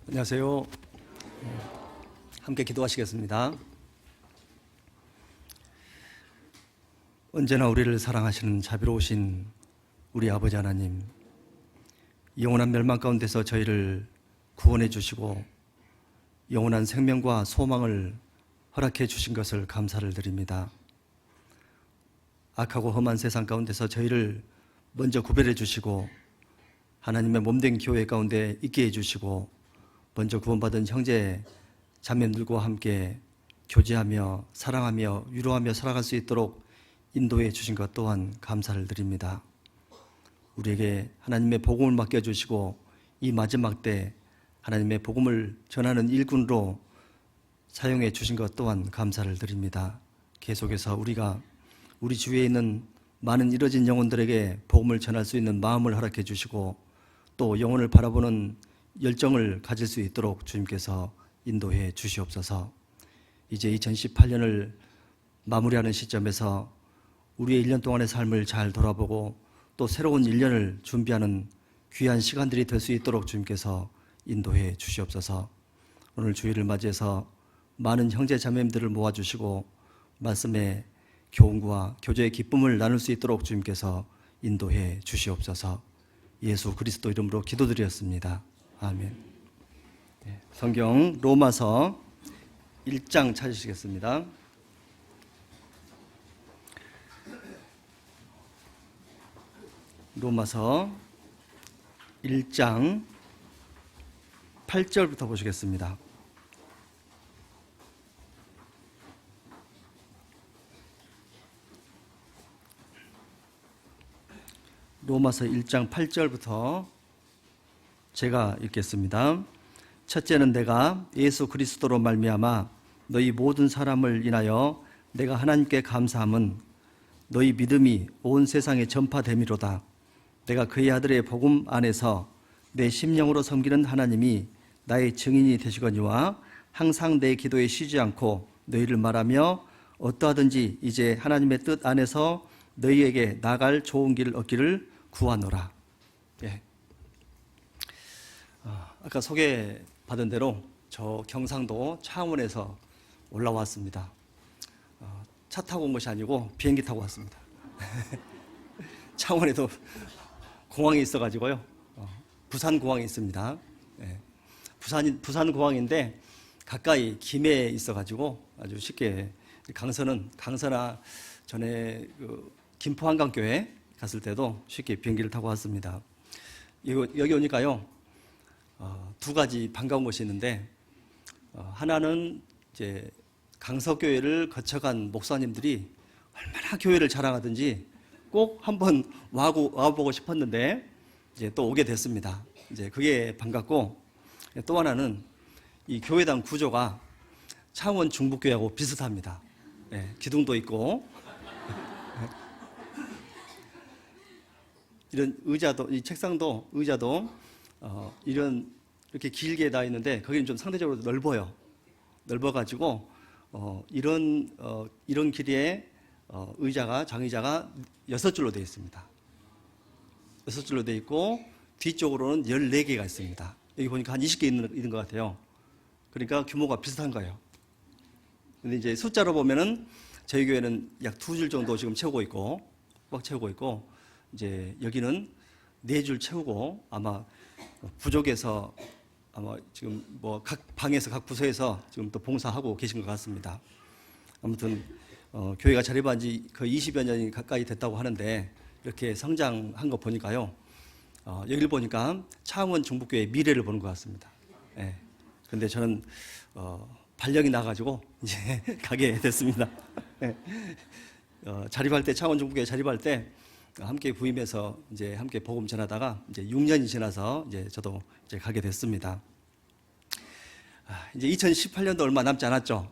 안녕하세요. 함께 기도하시겠습니다. 언제나 우리를 사랑하시는 자비로우신 우리 아버지 하나님, 영원한 멸망 가운데서 저희를 구원해 주시고 영원한 생명과 소망을 허락해 주신 것을 감사를 드립니다. 악하고 험한 세상 가운데서 저희를 먼저 구별해 주시고 하나님의 몸된 교회 가운데 있게 해주시고 먼저 구원받은 형제 자매들과 함께 교제하며 사랑하며 위로하며 살아갈 수 있도록 인도해 주신 것 또한 감사를 드립니다. 우리에게 하나님의 복음을 맡겨주시고 이 마지막 때 하나님의 복음을 전하는 일꾼으로 사용해 주신 것 또한 감사를 드립니다. 계속해서 우리가 우리 주위에 있는 많은 잃어진 영혼들에게 복음을 전할 수 있는 마음을 허락해 주시고 또 영혼을 바라보는 열정을 가질 수 있도록 주님께서 인도해 주시옵소서. 이제 2018년을 마무리하는 시점에서 우리의 1년 동안의 삶을 잘 돌아보고 또 새로운 1년을 준비하는 귀한 시간들이 될 수 있도록 주님께서 인도해 주시옵소서. 오늘 주일을 맞이해서 많은 형제 자매님들을 모아주시고 말씀의 교훈과 교제의 기쁨을 나눌 수 있도록 주님께서 인도해 주시옵소서. 예수 그리스도 이름으로 기도드렸습니다. 아멘. 성경 로마서 1장 찾으시겠습니다. 로마서 1장 8절부터 보시겠습니다. 로마서 1장 8절부터 제가 읽겠습니다. 첫째는 내가 예수 그리스도로 말미암아 너희 모든 사람을 인하여 내가 하나님께 감사함은 너희 믿음이 온 세상에 전파됨이로다. 내가 그의 아들의 복음 안에서 내 심령으로 섬기는 하나님이 나의 증인이 되시거니와 항상 내 기도에 쉬지 않고 너희를 말하며 어떠하든지 이제 하나님의 뜻 안에서 너희에게 나갈 좋은 길을 얻기를 구하노라. 아까 소개받은 대로 저 경상도 창원에서 올라왔습니다. 차 타고 온 것이 아니고 비행기 타고 왔습니다. 창원에도 공항이 있어가지고요. 부산 공항이 있습니다. 부산 공항인데 가까이 김해에 있어가지고 아주 쉽게 강서나 전에 김포 한강교회 갔을 때도 쉽게 비행기를 타고 왔습니다. 여기 오니까요. 두 가지 반가운 것이 있는데 하나는 이제 강서교회를 거쳐간 목사님들이 얼마나 교회를 자랑하든지 꼭 한번 와보고 싶었는데 이제 또 오게 됐습니다. 이제 그게 반갑고 또 하나는 이 교회당 구조가 창원 중북교회하고 비슷합니다. 기둥도 있고 이런 의자도 이 책상도 의자도 이렇게 길게 나 있는데 거기는 좀 상대적으로 넓어가지고 이런 길이에 장의자가 6줄로 되어 있습니다. 6줄로 되어 있고 뒤쪽으로는 14개가 있습니다. 여기 보니까 한 20개 있는 것 같아요. 그러니까 규모가 비슷한 거예요. 근데 이제 숫자로 보면은 저희 교회는 약 2줄 정도 지금 꽉 채우고 있고 이제 여기는 4줄 채우고 아마 부족해서 아마 지금 뭐 각 방에서 각 부서에서 지금 또 봉사하고 계신 것 같습니다. 아무튼 교회가 자립한 지 거의 20여 년이 가까이 됐다고 하는데 이렇게 성장한 거 보니까요. 여기를 보니까 창원 중북교회의 미래를 보는 것 같습니다. 그런데 저는 발령이 나가지고 이제 가게 됐습니다. 자립할 때 창원 중북교회 자립할 때 함께 부임해서 이제 함께 복음 전하다가 이제 6년이 지나서 이제 저도 이제 가게 됐습니다. 이제 2018년도 얼마 남지 않았죠.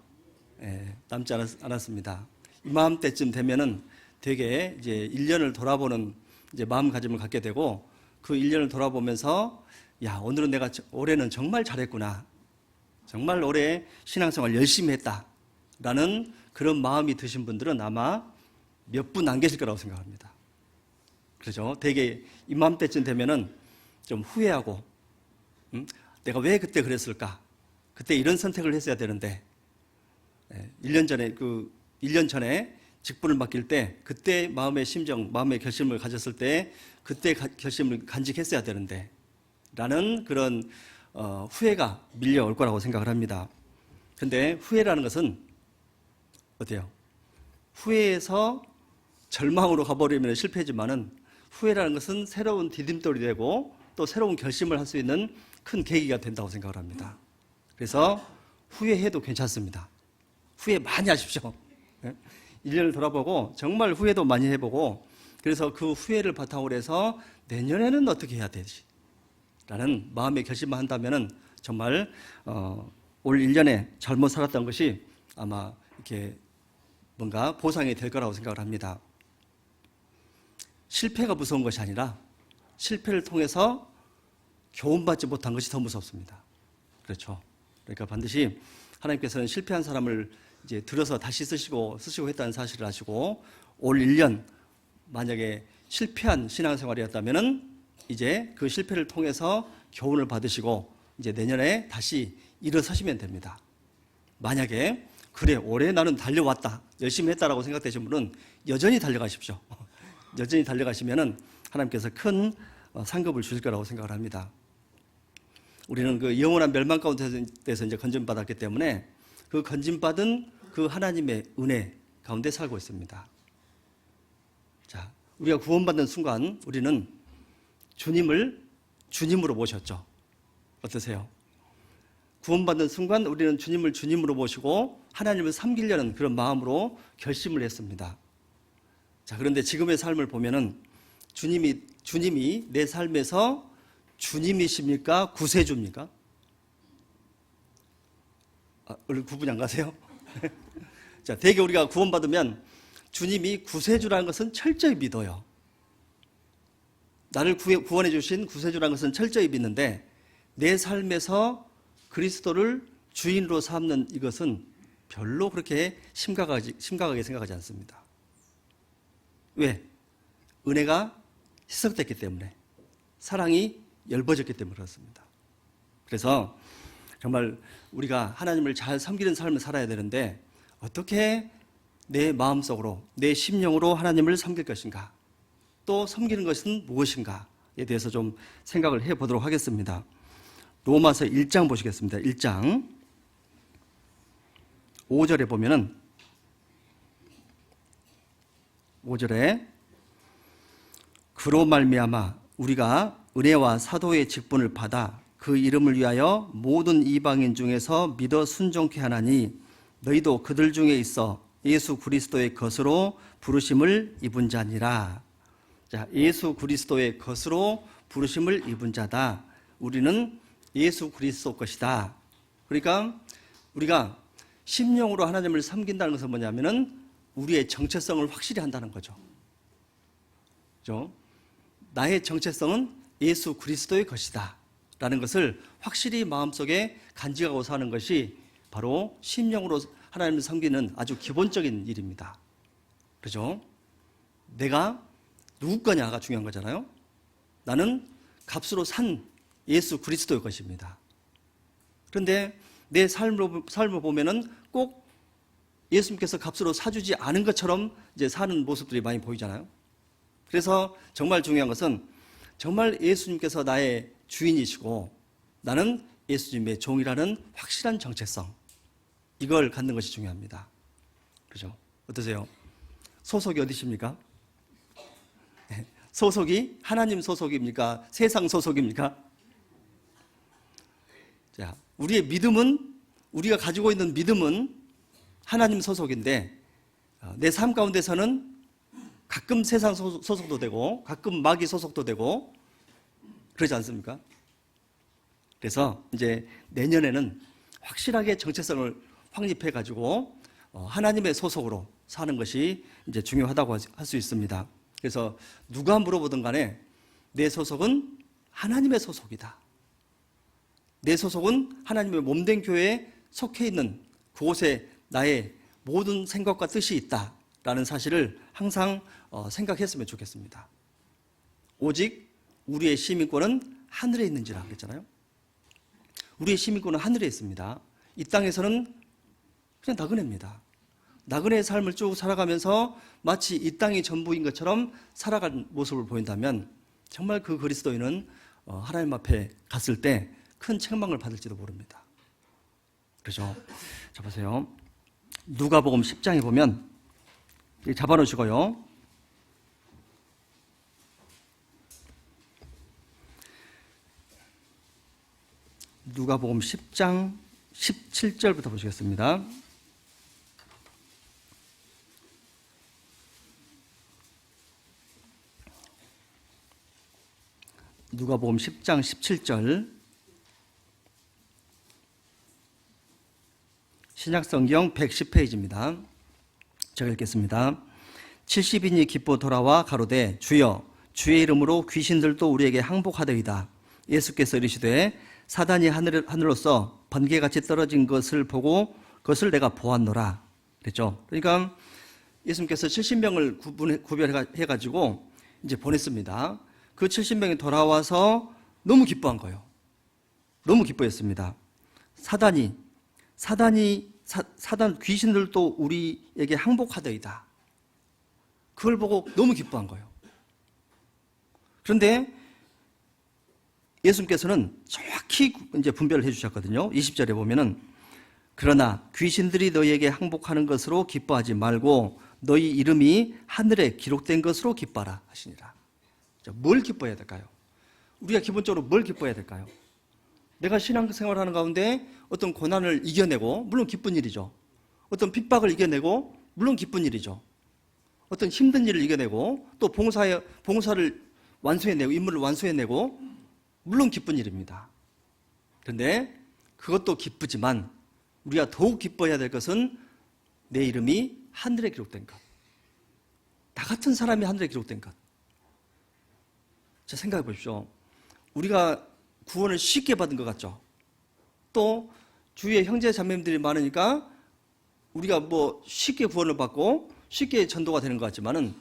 남지 않았습니다. 이맘때쯤 되면은 되게 이제 1년을 돌아보는 이제 마음가짐을 갖게 되고 그 1년을 돌아보면서 올해는 정말 잘했구나. 정말 올해 신앙생활 열심히 했다라는 그런 마음이 드신 분들은 아마 몇 분 안 계실 거라고 생각합니다. 그렇죠? 되게 이맘때쯤 되면은 좀 후회하고 내가 왜 그때 그랬을까? 그때 이런 선택을 했어야 되는데 1년 전에 직분을 맡길 때 그때 마음의 심정, 마음의 결심을 가졌을 때 그때 결심을 간직했어야 되는데 라는 그런 후회가 밀려올 거라고 생각을 합니다. 근데 후회라는 것은 어때요? 후회에서 절망으로 가버리면 실패지만은 후회라는 것은 새로운 디딤돌이 되고 또 새로운 결심을 할 수 있는 큰 계기가 된다고 생각을 합니다. 그래서 후회해도 괜찮습니다. 후회 많이 하십시오. 1년을 돌아보고 정말 후회도 많이 해보고 그래서 그 후회를 바탕으로 해서 내년에는 어떻게 해야 되지? 라는 마음의 결심만 한다면은 정말 올 1년에 잘못 살았던 것이 아마 이렇게 뭔가 보상이 될 거라고 생각을 합니다. 실패가 무서운 것이 아니라 실패를 통해서 교훈받지 못한 것이 더 무섭습니다. 그렇죠. 그러니까 반드시 하나님께서는 실패한 사람을 이제 들어서 다시 쓰시고 했다는 사실을 아시고 올 1년 만약에 실패한 신앙생활이었다면은 이제 그 실패를 통해서 교훈을 받으시고 이제 내년에 다시 일어서시면 됩니다. 만약에 그래 올해 나는 달려왔다 열심히 했다라고 생각되신 분은 여전히 달려가십시오. 여전히 달려가시면은 하나님께서 큰 상급을 주실 거라고 생각을 합니다. 우리는 그 영원한 멸망 가운데서 이제 건진받았기 때문에 그 건진받은 그 하나님의 은혜 가운데 살고 있습니다. 자, 우리가 구원받는 순간 우리는 주님을 주님으로 모셨죠. 어떠세요? 구원받는 순간 우리는 주님을 주님으로 모시고 하나님을 섬기려는 그런 마음으로 결심을 했습니다. 자, 그런데 지금의 삶을 보면은 주님이 내 삶에서 주님이십니까? 구세주입니까? 얼른 구분이 안 가세요? 자, 대개 우리가 구원받으면 주님이 구세주라는 것은 철저히 믿어요. 나를 구원해 주신 구세주라는 것은 철저히 믿는데 내 삶에서 그리스도를 주인으로 삼는 이것은 별로 그렇게 심각하게 생각하지 않습니다. 왜? 은혜가 희석됐기 때문에, 사랑이 엷어졌기 때문에 그렇습니다. 그래서 정말 우리가 하나님을 잘 섬기는 삶을 살아야 되는데 어떻게 내 마음속으로, 내 심령으로 하나님을 섬길 것인가, 또 섬기는 것은 무엇인가에 대해서 좀 생각을 해보도록 하겠습니다. 로마서 1장 보시겠습니다. 1장 5절에 보면은 5절에 그로 말미암아 우리가 은혜와 사도의 직분을 받아 그 이름을 위하여 모든 이방인 중에서 믿어 순종케 하나니 너희도 그들 중에 있어 예수 그리스도의 것으로 부르심을 입은 자니라. 자, 예수 그리스도의 것으로 부르심을 입은 자다. 우리는 예수 그리스도 것이다. 그러니까 우리가 심령으로 하나님을 섬긴다는 것은 뭐냐면은 우리의 정체성을 확실히 한다는 거죠. 그렇죠? 나의 정체성은 예수 그리스도의 것이다 라는 것을 확실히 마음속에 간직하고 사는 것이 바로 심령으로 하나님을 섬기는 아주 기본적인 일입니다. 그렇죠? 내가 누구 거냐가 중요한 거잖아요. 나는 값으로 산 예수 그리스도의 것입니다. 그런데 내 삶을 보면은 꼭 예수님께서 값으로 사주지 않은 것처럼 이제 사는 모습들이 많이 보이잖아요. 그래서 정말 중요한 것은 정말 예수님께서 나의 주인이시고 나는 예수님의 종이라는 확실한 정체성, 이걸 갖는 것이 중요합니다. 그렇죠? 어떠세요? 소속이 어디십니까? 소속이 하나님 소속입니까? 세상 소속입니까? 자, 우리의 믿음은, 우리가 가지고 있는 믿음은 하나님 소속인데 내 삶 가운데서는 가끔 세상 소속도 되고 가끔 마귀 소속도 되고 그러지 않습니까? 그래서 이제 내년에는 확실하게 정체성을 확립해 가지고 하나님의 소속으로 사는 것이 이제 중요하다고 할 수 있습니다. 그래서 누가 물어보든 간에 내 소속은 하나님의 소속이다. 내 소속은 하나님의 몸된 교회에 속해 있는 그곳에 나의 모든 생각과 뜻이 있다라는 사실을 항상 생각했으면 좋겠습니다. 오직 우리의 시민권은 하늘에 있는지라 그랬잖아요. 우리의 시민권은 하늘에 있습니다. 이 땅에서는 그냥 나그네입니다. 나그네의 삶을 쭉 살아가면서 마치 이 땅이 전부인 것처럼 살아가는 모습을 보인다면 정말 그 그리스도인은 하나님 앞에 갔을 때 큰 책망을 받을지도 모릅니다. 그렇죠? 자, 보세요. 누가복음 10장에 보면 잡아놓으시고요. 누가복음 10장 17절부터 보시겠습니다. 누가복음 10장 17절 신약성경 110페이지입니다. 제가 읽겠습니다. 70인이 기뻐 돌아와 가로되 주여 주의 이름으로 귀신들도 우리에게 항복하더이다. 예수께서 이르시되 사단이 하늘로서 번개같이 떨어진 것을 보고 그것을 내가 보았노라 그랬죠. 그러니까 예수님께서 70명을 구별해가지고 이제 보냈습니다. 그 70명이 돌아와서 너무 기뻐한 거예요. 너무 기뻐했습니다. 사단 귀신들도 우리에게 항복하더이다. 그걸 보고 너무 기뻐한 거예요. 그런데 예수님께서는 정확히 이제 분별을 해주셨거든요. 20절에 보면은 그러나 귀신들이 너희에게 항복하는 것으로 기뻐하지 말고 너희 이름이 하늘에 기록된 것으로 기뻐하라 하시니라. 자, 뭘 기뻐해야 될까요? 우리가 기본적으로 뭘 기뻐해야 될까요? 내가 신앙생활하는 가운데 어떤 고난을 이겨내고 물론 기쁜 일이죠. 어떤 핍박을 이겨내고 물론 기쁜 일이죠. 어떤 힘든 일을 이겨내고 또 봉사를 완수해내고 임무를 완수해내고 물론 기쁜 일입니다. 그런데 그것도 기쁘지만 우리가 더욱 기뻐해야 될 것은 내 이름이 하늘에 기록된 것. 나 같은 사람이 하늘에 기록된 것. 자, 생각해 보십시오. 우리가 구원을 쉽게 받은 것 같죠? 또 주위에 형제 자매님들이 많으니까 우리가 뭐 쉽게 구원을 받고 쉽게 전도가 되는 것 같지만은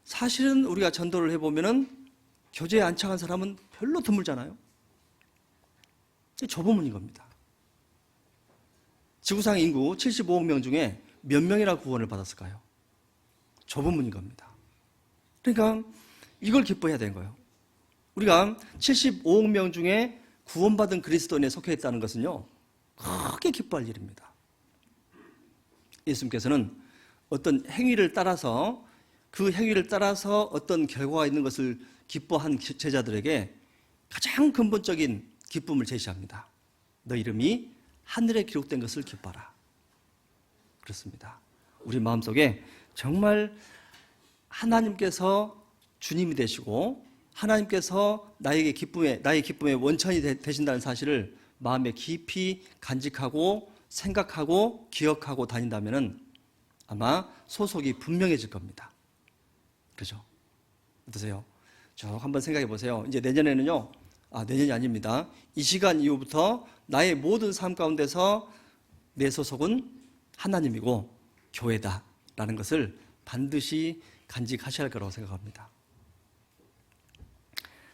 사실은 우리가 전도를 해보면은 교제에 안착한 사람은 별로 드물잖아요. 좁은 문인 겁니다. 지구상 인구 75억 명 중에 몇 명이나 구원을 받았을까요? 좁은 문인 겁니다. 그러니까 이걸 기뻐해야 되는 거예요. 우리가 75억 명 중에 구원받은 그리스도인에 속해 있다는 것은요, 크게 기뻐할 일입니다. 예수님께서는 어떤 행위를 따라서 그 행위를 따라서 어떤 결과가 있는 것을 기뻐한 제자들에게 가장 근본적인 기쁨을 제시합니다. 너 이름이 하늘에 기록된 것을 기뻐하라. 그렇습니다. 우리 마음속에 정말 하나님께서 주님이 되시고 하나님께서 나의 기쁨의 원천이 되신다는 사실을 마음에 깊이 간직하고 생각하고 기억하고 다닌다면 아마 소속이 분명해질 겁니다. 그렇죠? 어떠세요? 쭉 한번 생각해 보세요. 이제 내년에는요, 내년이 아닙니다. 이 시간 이후부터 나의 모든 삶 가운데서 내 소속은 하나님이고 교회다라는 것을 반드시 간직하셔야 할 거라고 생각합니다.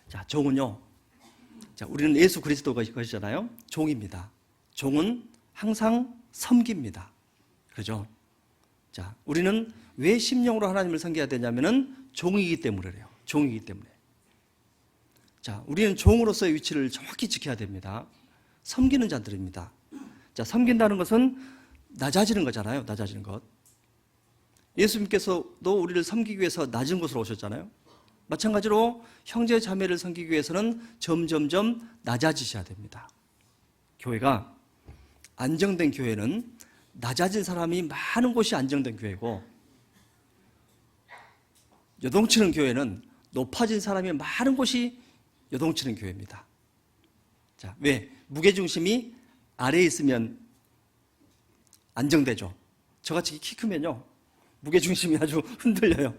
자, 종은요. 자, 우리는 예수 그리스도가 것이잖아요. 종입니다. 종은 항상 섬깁니다. 그렇죠? 자, 우리는 왜 심령으로 하나님을 섬겨야 되냐면은 종이기 때문에 그래요. 종이기 때문에. 자, 우리는 종으로서의 위치를 정확히 지켜야 됩니다. 섬기는 자들입니다. 자, 섬긴다는 것은 낮아지는 거잖아요. 낮아지는 것. 예수님께서도 우리를 섬기기 위해서 낮은 곳으로 오셨잖아요. 마찬가지로 형제 자매를 섬기기 위해서는 점점점 낮아지셔야 됩니다. 교회가 안정된 교회는 낮아진 사람이 많은 곳이 안정된 교회고, 요동치는 교회는 높아진 사람이 많은 곳이 요동치는 교회입니다. 자, 왜? 무게중심이 아래에 있으면 안정되죠. 저같이 키 크면요, 무게중심이 아주 흔들려요.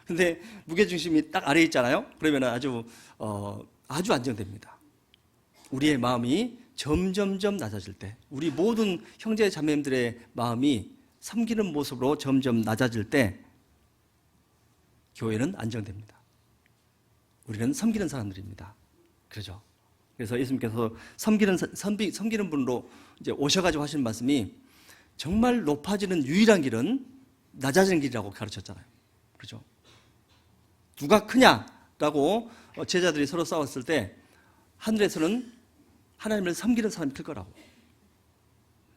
근데 무게중심이 딱 아래에 있잖아요. 그러면 아주 안정됩니다. 우리의 마음이 점점점 낮아질 때, 우리 모든 형제 자매님들의 마음이 섬기는 모습으로 점점 낮아질 때 교회는 안정됩니다. 우리는 섬기는 사람들입니다. 그렇죠? 그래서 예수님께서 섬기는 분으로 이제 오셔가지고 하시는 말씀이 정말 높아지는 유일한 길은 낮아지는 길이라고 가르쳤잖아요. 그렇죠? 누가 크냐라고 제자들이 서로 싸웠을 때 하늘에서는 하나님을 섬기는 사람이 클 거라고,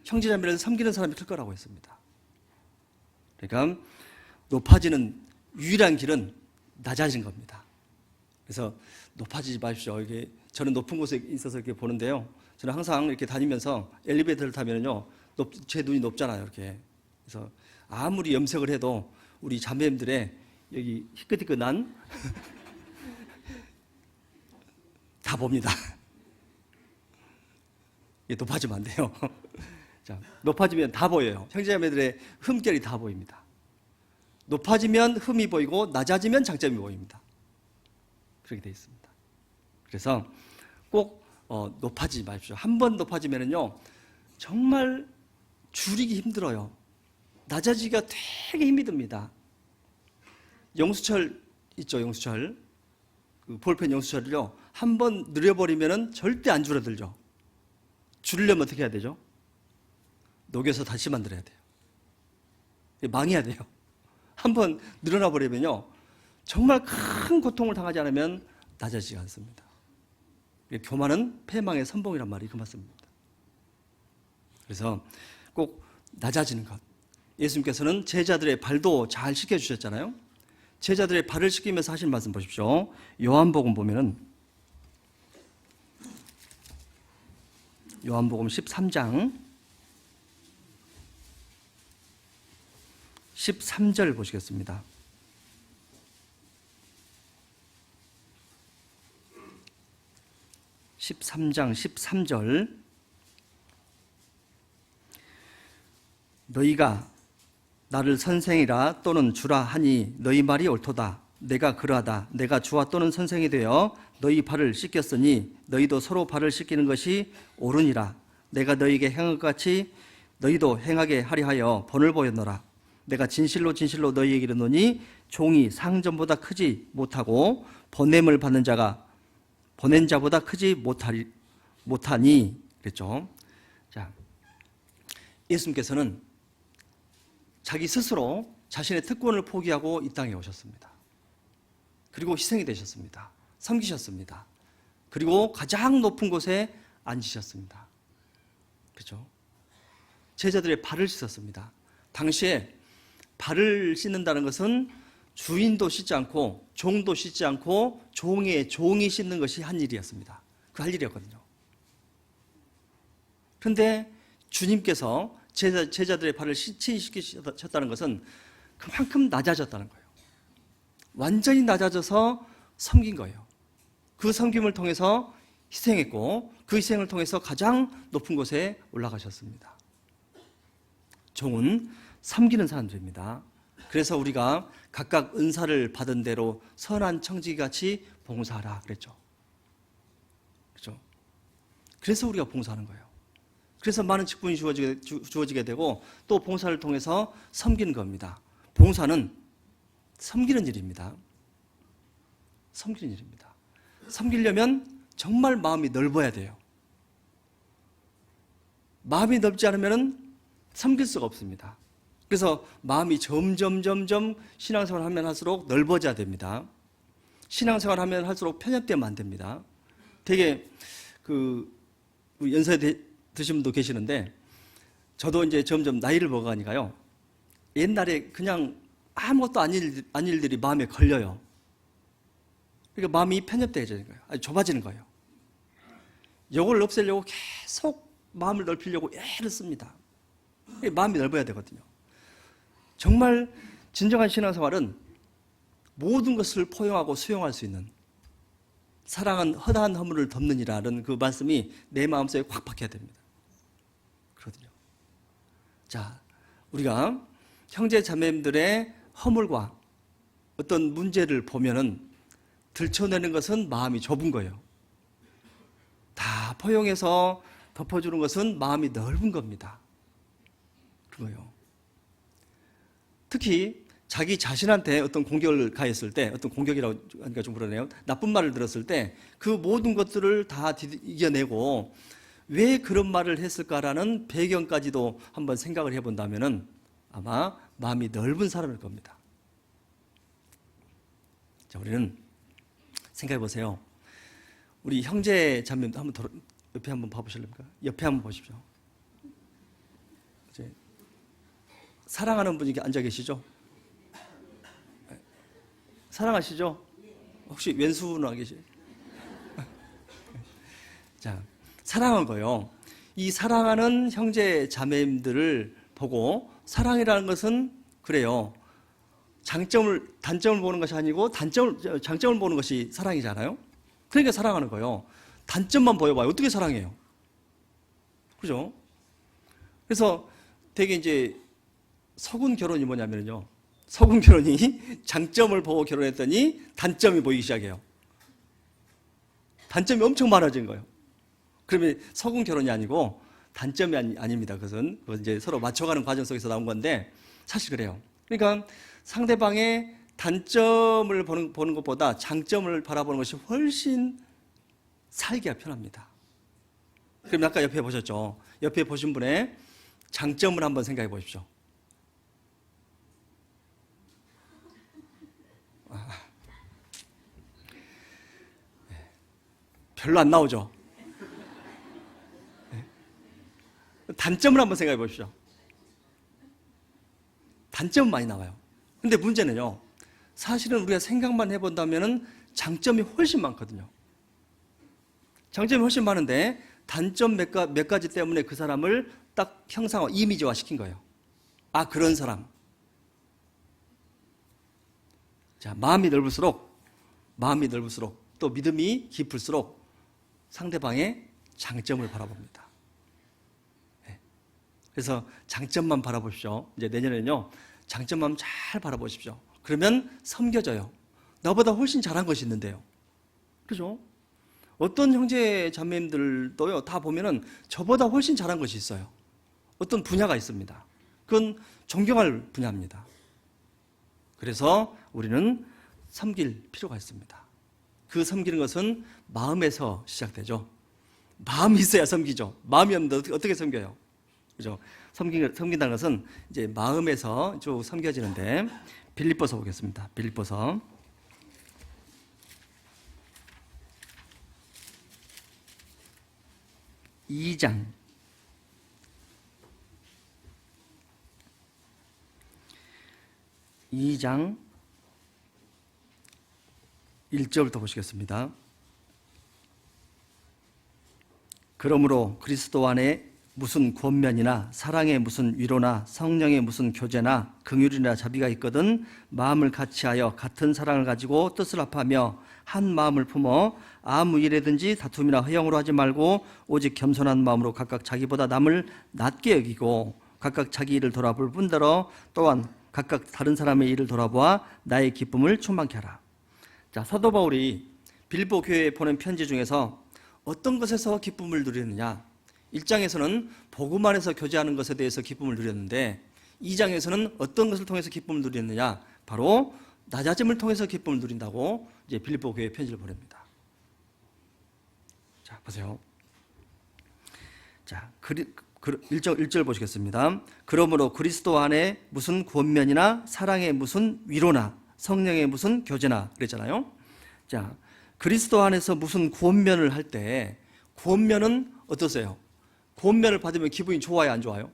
형제자매를 섬기는 사람이 클 거라고 했습니다. 그러니까 높아지는 유일한 길은 낮아진 겁니다. 그래서 높아지지 마십시오. 이게 저는 높은 곳에 있어서 이렇게 보는데요. 저는 항상 이렇게 다니면서 엘리베이터를 타면요, 제 눈이 높잖아요. 이렇게. 그래서 아무리 염색을 해도 우리 자매님들의 여기 희끗희끗한 다 봅니다. 이게 높아지면 안 돼요. 자, 높아지면 다 보여요. 형제자매들의 흠결이 다 보입니다. 높아지면 흠이 보이고 낮아지면 장점이 보입니다. 그렇게 되어 있습니다. 그래서 꼭 높아지지 마십시오. 한 번 높아지면은요 정말 줄이기 힘들어요. 낮아지기가 되게 힘이 듭니다. 영수철 있죠, 영수철. 그 볼펜 영수철을요 한 번 늘려버리면은 절대 안 줄어들죠. 줄이려면 어떻게 해야 되죠? 녹여서 다시 만들어야 돼요. 망해야 돼요. 한번 늘어나 버리면요 정말 큰 고통을 당하지 않으면 낮아지지 않습니다. 교만은 패망의 선봉이란 말이 그 말씀입니다. 그래서 꼭 낮아지는 것. 예수님께서는 제자들의 발도 잘 씻겨주셨잖아요. 제자들의 발을 씻기면서 하신 말씀 보십시오. 요한복음 보면은 요한복음 13장 13절 보시겠습니다. (13장) 13절 너희가 나를 선생이라 또는 주라 하니 너희 말이 옳도다. 내가 그러하다. 내가 주와 또는 선생이 되어 너희 발을 씻겼으니 너희도 서로 발을 씻기는 것이 옳으니라. 내가 너희에게 행한 것 같이 너희도 행하게 하려 하여 본을 보였노라. 내가 진실로 진실로 너희에게 이르노니 종이 상전보다 크지 못하고 보냄을 받는 자가 보낸 자보다 크지 못하니 그랬죠. 자, 예수님께서는 자기 스스로 자신의 특권을 포기하고 이 땅에 오셨습니다. 그리고 희생이 되셨습니다. 섬기셨습니다. 그리고 가장 높은 곳에 앉으셨습니다. 그렇죠? 제자들의 발을 씻었습니다. 당시에 발을 씻는다는 것은 주인도 씻지 않고 종도 씻지 않고 종이 씻는 것이 한 일이었습니다. 그 할 일이었거든요. 그런데 주님께서 제자들의 발을 씻기셨다는 것은 그만큼 낮아졌다는 거예요. 완전히 낮아져서 섬긴 거예요. 그 섬김을 통해서 희생했고 그 희생을 통해서 가장 높은 곳에 올라가셨습니다. 종은 섬기는 사람들입니다. 그래서 우리가 각각 은사를 받은 대로 선한 청지기같이 봉사하라 그랬죠. 그렇죠? 그래서 우리가 봉사하는 거예요. 그래서 많은 직분이 주어지게 되고 또 봉사를 통해서 섬기는 겁니다. 봉사는 섬기는 일입니다. 섬기는 일입니다. 섬기려면 정말 마음이 넓어야 돼요. 마음이 넓지 않으면 섬길 수가 없습니다. 그래서 마음이 점점 신앙생활 하면 할수록 넓어져야 됩니다. 신앙생활 하면 할수록 편협되면 안 됩니다. 되게 연세 드신 분도 계시는데 저도 이제 점점 나이를 먹어가니까요. 옛날에 그냥 아무것도 아닌 일들이 마음에 걸려요. 그러니까 마음이 편협되어지는 거예요. 아주 좁아지는 거예요. 이걸 없애려고 계속 마음을 넓히려고 애를 씁니다. 마음이 넓어야 되거든요. 정말 진정한 신앙생활은 모든 것을 포용하고 수용할 수 있는 사랑은 허다한 허물을 덮느니라는 그 말씀이 내 마음속에 확 박혀야 됩니다. 그렇거든요. 자, 우리가 형제 자매님들의 허물과 어떤 문제를 보면은 들춰내는 것은 마음이 좁은 거예요. 다 포용해서 덮어주는 것은 마음이 넓은 겁니다. 그거요. 특히 자기 자신한테 어떤 공격을 가했을 때, 어떤 공격이라고 하니까 좀 그러네요. 나쁜 말을 들었을 때 그 모든 것들을 다 이겨내고 왜 그런 말을 했을까라는 배경까지도 한번 생각을 해본다면은 아마 마음이 넓은 사람일 겁니다. 자, 우리는 생각해 보세요. 우리 형제 자매 한번 옆에 한번 봐보실랍니까? 옆에 한번 보십시오. 이제 사랑하는 분이 앉아 계시죠? 사랑하시죠? 혹시 왼수는 안 계시? 자, 사랑한 거요. 이 사랑하는 형제 자매님들을 보고 사랑이라는 것은 그래요. 단점을 보는 것이 아니고 장점을 보는 것이 사랑이잖아요. 그러니까 사랑하는 거예요. 단점만 보여봐요. 어떻게 사랑해요? 그죠? 그래서 되게 이제 서군 결혼이 뭐냐면요. 서군 결혼이 장점을 보고 결혼했더니 단점이 보이기 시작해요. 단점이 엄청 많아진 거예요. 그러면 서군 결혼이 아니고 단점이 아닙니다. 그것은 이제 서로 맞춰가는 과정 속에서 나온 건데 사실 그래요. 그러니까 상대방의 단점을 보는 것보다 장점을 바라보는 것이 훨씬 살기가 편합니다. 그럼 아까 옆에 보셨죠? 옆에 보신 분의 장점을 한번 생각해 보십시오. 별로 안 나오죠? 단점을 한번 생각해 보십시오. 단점은 많이 나와요. 근데 문제는요, 사실은 우리가 생각만 해본다면 장점이 훨씬 많거든요. 장점이 훨씬 많은데 단점 몇 가지 때문에 그 사람을 딱 형상화, 이미지화 시킨 거예요. 아, 그런 사람. 자, 마음이 넓을수록 또 믿음이 깊을수록 상대방의 장점을 바라봅니다. 네. 그래서 장점만 바라보십시오. 이제 내년에는요, 장점만 잘 바라보십시오. 그러면 섬겨져요. 나보다 훨씬 잘한 것이 있는데요. 그죠? 어떤 형제 자매님들도요, 다 보면은 저보다 훨씬 잘한 것이 있어요. 어떤 분야가 있습니다. 그건 존경할 분야입니다. 그래서 우리는 섬길 필요가 있습니다. 그 섬기는 것은 마음에서 시작되죠. 마음이 있어야 섬기죠. 마음이 없는데 어떻게 섬겨요? 그죠? 섬긴다는 것은 이제 마음에서 쭉 섬겨지는데, 빌립보서 보겠습니다. 빌립보서 2장 1절부터 보시겠습니다. 그러므로 그리스도 안에 무슨 권면이나 사랑의 무슨 위로나 성령의 무슨 교제나 긍휼이나 자비가 있거든 마음을 같이하여 같은 사랑을 가지고 뜻을 합하며 한 마음을 품어 아무 일에든지 다툼이나 허영으로 하지 말고 오직 겸손한 마음으로 각각 자기보다 남을 낮게 여기고 각각 자기 일을 돌아볼 뿐더러 또한 각각 다른 사람의 일을 돌아보아 나의 기쁨을 충만케 하라. 자, 사도 바울이 빌립보 교회에 보낸 편지 중에서 어떤 것에서 기쁨을 누리느냐, 1장에서는 복음 안에서 교제하는 것에 대해서 기쁨을 누렸는데 2장에서는 어떤 것을 통해서 기쁨을 누리느냐, 바로 낮아짐을 통해서 기쁨을 누린다고 이제 빌립보 교회에 편지를 보냅니다. 자, 보세요. 자, 1절 보시겠습니다. 그러므로 그리스도 안에 무슨 권면이나 사랑의 무슨 위로나 성령의 무슨 교제나 그랬잖아요. 자, 그리스도 안에서 무슨 권면을 할 때 권면은 어떠세요? 권면을 받으면 기분이 좋아요, 안 좋아요?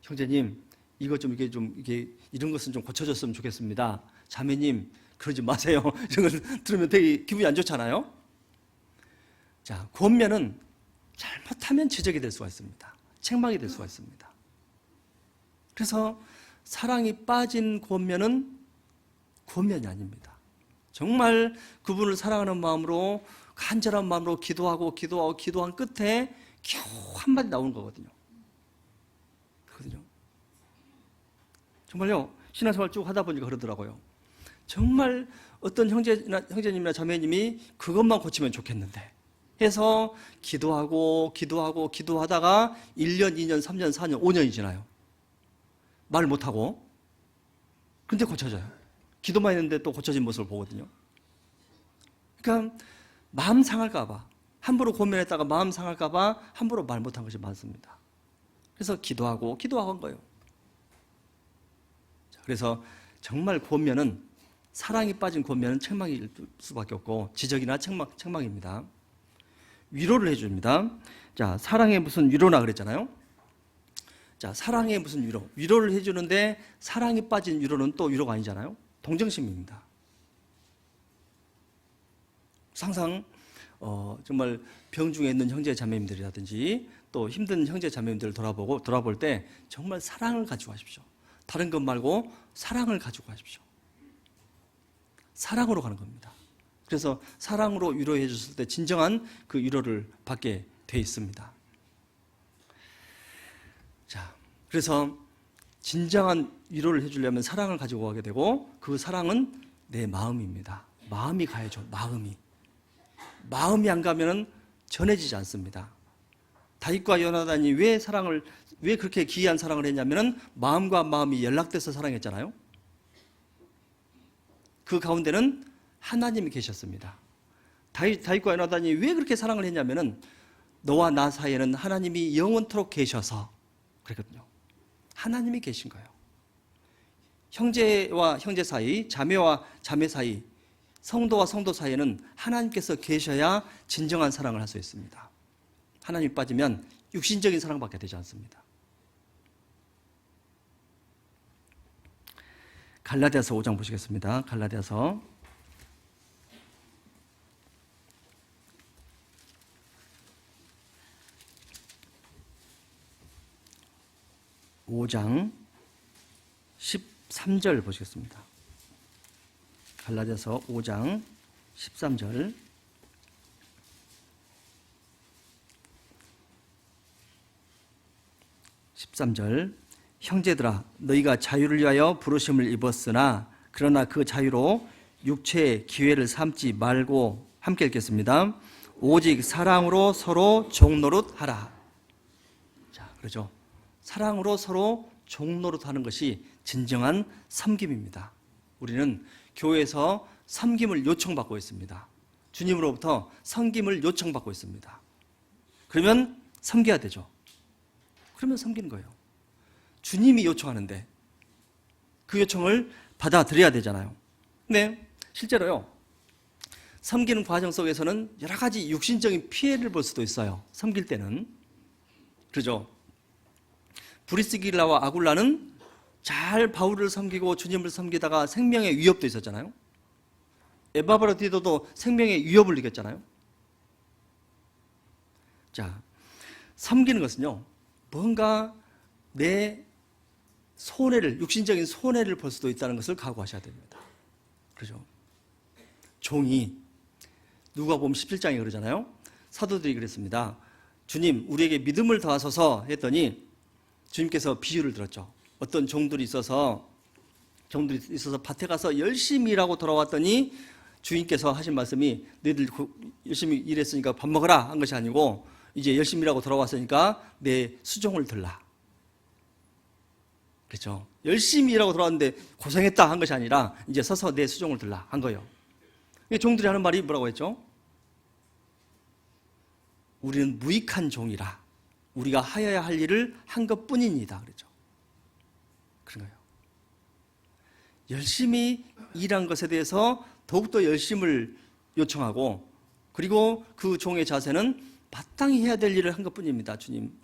형제님, 이거 좀 이게 이런 것은 좀 고쳐졌으면 좋겠습니다. 자매님, 그러지 마세요. 이런 걸 들으면 되게 기분이 안 좋잖아요. 자, 권면은 잘못하면 지적이 될 수가 있습니다. 책망이 될 수가 있습니다. 그래서 사랑이 빠진 권면은 권면이 아닙니다. 정말 그분을 사랑하는 마음으로, 간절한 마음으로 기도한 끝에 겨우 한마디 나오는 거거든요. 그거든요. 정말요, 신앙생활 쭉 하다 보니까 그러더라고요. 정말 어떤 형제님이나 자매님이 그것만 고치면 좋겠는데 해서 기도하다가 1년, 2년, 3년, 4년, 5년이 지나요. 말을 못하고. 근데 고쳐져요. 기도만 했는데 또 고쳐진 모습을 보거든요. 그러니까 마음 상할까 봐, 함부로 고민했다가 마음 상할까 봐 함부로 말 못한 것이 많습니다. 그래서 기도하고 한 거예요. 그래서 정말 권면은, 사랑이 빠진 권면은 책망일 수밖에 없고 지적이나 책망입니다. 위로를 해줍니다. 자, 사랑에 무슨 위로나 그랬잖아요. 자, 사랑에 무슨 위로? 위로를 해주는데 사랑이 빠진 위로는 또 위로가 아니잖아요. 동정심입니다. 항상 정말 병중에 있는 형제 자매님들이라든지 또 힘든 형제 자매님들을 돌아볼 때 정말 사랑을 가지고 하십시오. 다른 것 말고 사랑을 가지고 하십시오. 사랑으로 가는 겁니다. 그래서 사랑으로 위로해 줬을 때 진정한 그 위로를 받게 돼 있습니다. 자, 그래서 진정한 위로를 해주려면 사랑을 가지고 가게 되고, 그 사랑은 내 마음입니다. 마음이 가야죠. 마음이 안 가면은 전해지지 않습니다. 다윗과 요나단이 왜 그렇게 기이한 사랑을 했냐면은 마음과 마음이 연락돼서 사랑했잖아요. 그 가운데는 하나님이 계셨습니다. 다윗과 요나단이 왜 그렇게 사랑을 했냐면은 너와 나 사이에는 하나님이 영원토록 계셔서 그랬거든요. 하나님이 계신 거예요. 형제와 형제 사이, 자매와 자매 사이, 성도와 성도 사이에는 하나님께서 계셔야 진정한 사랑을 할 수 있습니다. 하나님이 빠지면 육신적인 사랑밖에 되지 않습니다. 갈라디아서 5장 보시겠습니다. 갈라디아서 5장 13절 보시겠습니다. 갈라디아서 5장 13절. 형제들아, 너희가 자유를 위하여 부르심을 입었으나 그러나 그 자유로 육체의 기회를 삼지 말고, 함께 읽겠습니다. 오직 사랑으로 서로 종노릇하라. 자, 그렇죠. 사랑으로 서로 종노릇하는 것이 진정한 섬김입니다. 우리는 교회에서 섬김을 요청받고 있습니다. 주님으로부터 섬김을 요청받고 있습니다. 그러면 섬겨야 되죠. 그러면 섬기는 거예요. 주님이 요청하는데 그 요청을 받아들여야 되잖아요. 근데 실제로요, 섬기는 과정 속에서는 여러 가지 육신적인 피해를 볼 수도 있어요. 섬길 때는. 그렇죠? 브리스길라와 아굴라는 잘 바울을 섬기고 주님을 섬기다가 생명의 위협도 있었잖아요. 에바브라디도도 생명의 위협을 느꼈잖아요. 자, 섬기는 것은요, 뭔가 내 손해를, 육신적인 손해를 볼 수도 있다는 것을 각오하셔야 됩니다. 그렇죠? 종이, 누가복음 17장에 그러잖아요. 사도들이 그랬습니다. 주님, 우리에게 믿음을 더하소서 했더니 주님께서 비유를 들었죠. 어떤 종들이 있어서 밭에 가서 열심히 일하고 돌아왔더니 주인께서 하신 말씀이 너희들 열심히 일했으니까 밥 먹어라 한 것이 아니고, 이제 열심히 일하고 돌아왔으니까 내 수종을 들라. 그렇죠? 열심히 일하고 돌아왔는데 고생했다 한 것이 아니라 이제 서서 내 수종을 들라 한 거예요. 종들이 하는 말이 뭐라고 했죠? 우리는 무익한 종이라 우리가 하여야 할 일을 한 것뿐입니다. 그렇죠? 그런 거예요. 열심히 일한 것에 대해서 더욱더 열심을 요청하고, 그리고 그 종의 자세는 마땅히 해야 될 일을 한 것뿐입니다. 주님,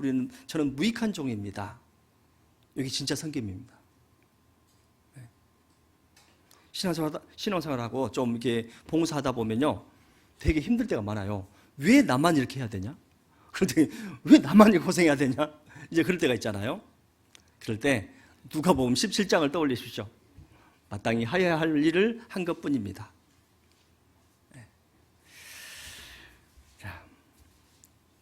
저는 무익한 종입니다. 여기 진짜 섬김입니다. 네. 신앙생활하고 좀 이렇게 봉사하다 보면요, 되게 힘들 때가 많아요. 왜 나만 이렇게 해야 되냐? 그런데 왜 나만 이렇게 고생해야 되냐? 이제 그럴 때가 있잖아요. 그럴 때 누가복음 17장을 떠올리십시오. 마땅히 하여야 할 일을 한 것뿐입니다. 네. 자,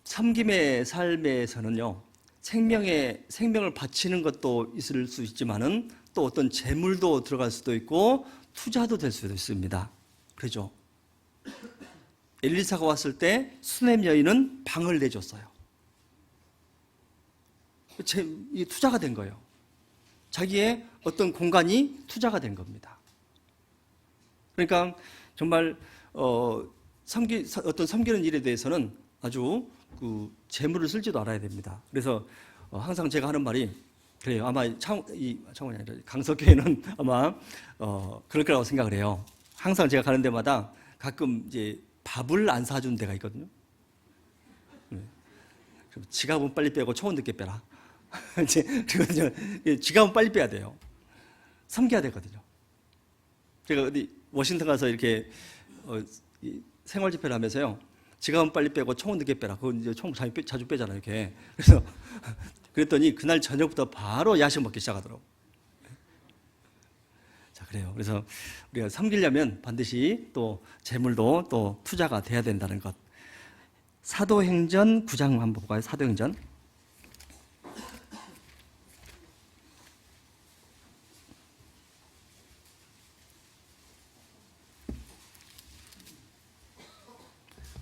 섬김의 삶에서는요, 생명을 바치는 것도 있을 수 있지만은 또 어떤 재물도 들어갈 수도 있고 투자도 될 수도 있습니다. 그렇죠? 엘리사가 왔을 때 수넴 여인은 방을 내줬어요. 투자가 된 거예요. 자기의 어떤 공간이 투자가 된 겁니다. 그러니까 정말 어떤 섬기는 일에 대해서는 아주 그 재물을 쓸지도 알아야 됩니다. 그래서 항상 제가 하는 말이 그래요. 아마 창원이 아니라 강석교회는 아마 그럴 거라고 생각을 해요. 항상 제가 가는 데마다 가끔 이제 밥을 안 사준 데가 있거든요. 지갑은 빨리 빼고 총은 늦게 빼라. 지갑은 빨리 빼야 돼요. 섬겨야 되거든요. 제가 어디 워싱턴 가서 이렇게 생활 집회를 하면서요. 지갑은 빨리 빼고 총은 늦게 빼라. 그건 이제 총 자주 빼잖아요. 이렇게. 그래서 그랬더니 그날 저녁부터 바로 야식 먹기 시작하더라고. 자, 그래요. 그래서 우리가 섬기려면 반드시 또 재물도 또 투자가 돼야 된다는 것. 사도행전 9장 한번 볼까요? 사도행전.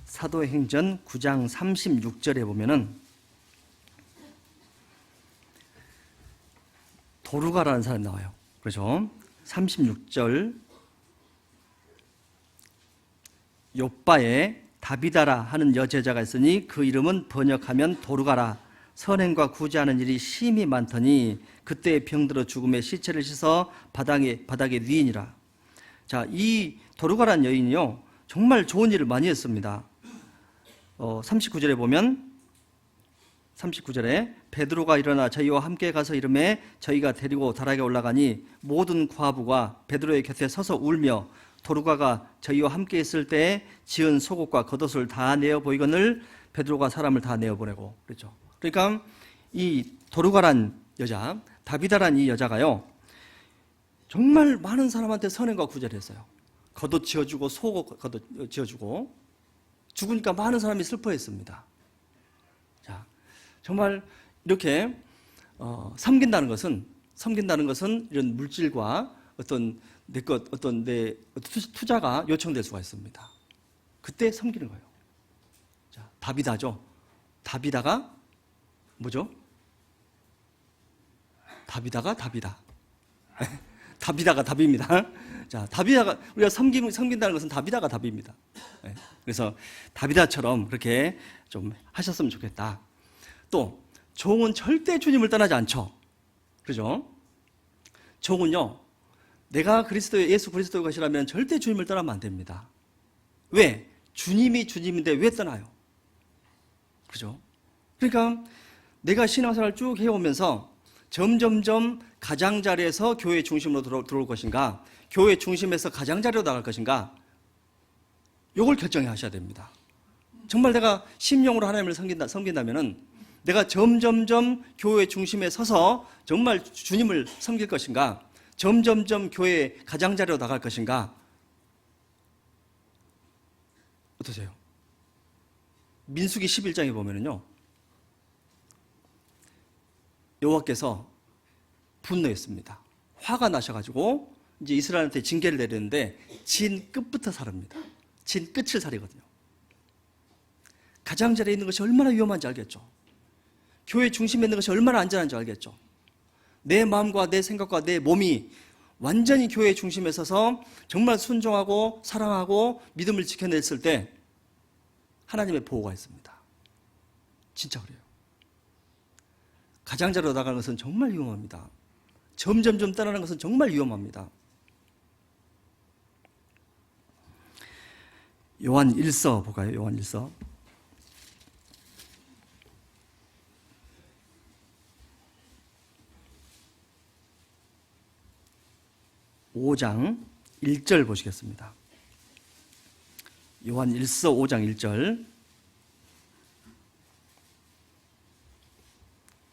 사도행전 9장 36절에 보면은 도루가라는 사람이 나와요. 그렇죠? 36절 욥바에 다비다라 하는 여제자가 있으니 그 이름은 번역하면 도루가라. 선행과 구제하는 일이 심히 많더니 그때의 병들어 죽음에 시체를 씻어 바닥에 뉘이니라. 자, 이 도루가라는 여인이요 정말 좋은 일을 많이 했습니다. 39절에 보면 39절에 베드로가 일어나 저희와 함께 가서 이르매 저희가 데리고 다락에 올라가니 모든 과부가 베드로의 곁에 서서 울며 도루가가 저희와 함께 있을 때에 지은 속옷과 겉옷을 다 내어 보이거늘 베드로가 사람을 다 내어 보내고 그랬죠. 그러니까 이 도루가란 여자, 다비다란 이 여자가요 정말 많은 사람한테 선행과 구제를 했어요. 겉옷 지어주고 속옷 겉옷 지어주고 죽으니까 많은 사람이 슬퍼했습니다. 자, 정말 이렇게 섬긴다는 것은 이런 물질과 어떤 내 투자가 요청될 수가 있습니다. 그때 섬기는 거예요. 자, 다비다죠. 다비다가 뭐죠? 다비다가 답이다. 다비다가 답입니다. 자, 다비다가 우리가 섬긴다는 것은 다비다가 답입니다. 그래서 다비다처럼 그렇게 좀 하셨으면 좋겠다. 또 종은 절대 주님을 떠나지 않죠. 그죠? 종은요, 내가 예수 그리스도의 것이라면 절대 주님을 떠나면 안 됩니다. 왜? 주님이 주님인데 왜 떠나요? 그죠? 그러니까 내가 신앙생활 쭉 해오면서 점점점 가장자리에서 교회 중심으로 들어올 것인가, 교회 중심에서 가장자리로 나갈 것인가, 이걸 결정해 하셔야 됩니다. 정말 내가 심령으로 하나님을 섬긴다면은 내가 점점점 교회 중심에 서서 정말 주님을 섬길 것인가, 점점점 교회 가장자리로 나갈 것인가. 어떠세요? 민수기 11장에 보면은요, 여호와께서 분노했습니다. 화가 나셔가지고 이제 이스라엘한테 징계를 내리는데 진 끝부터 사릅니다. 진 끝을 사리거든요. 가장자리에 있는 것이 얼마나 위험한지 알겠죠. 교회 중심에 있는 것이 얼마나 안전한지 알겠죠. 내 마음과 내 생각과 내 몸이 완전히 교회 중심에 서서 정말 순종하고 사랑하고 믿음을 지켜냈을 때 하나님의 보호가 있습니다. 진짜 그래요. 가장자리로 나가는 것은 정말 위험합니다. 점점점 떠나는 것은 정말 위험합니다. 요한 1서 볼까요? 요한 1서. (5장) 1절 보시겠습니다. 요한 1서 5장 1절.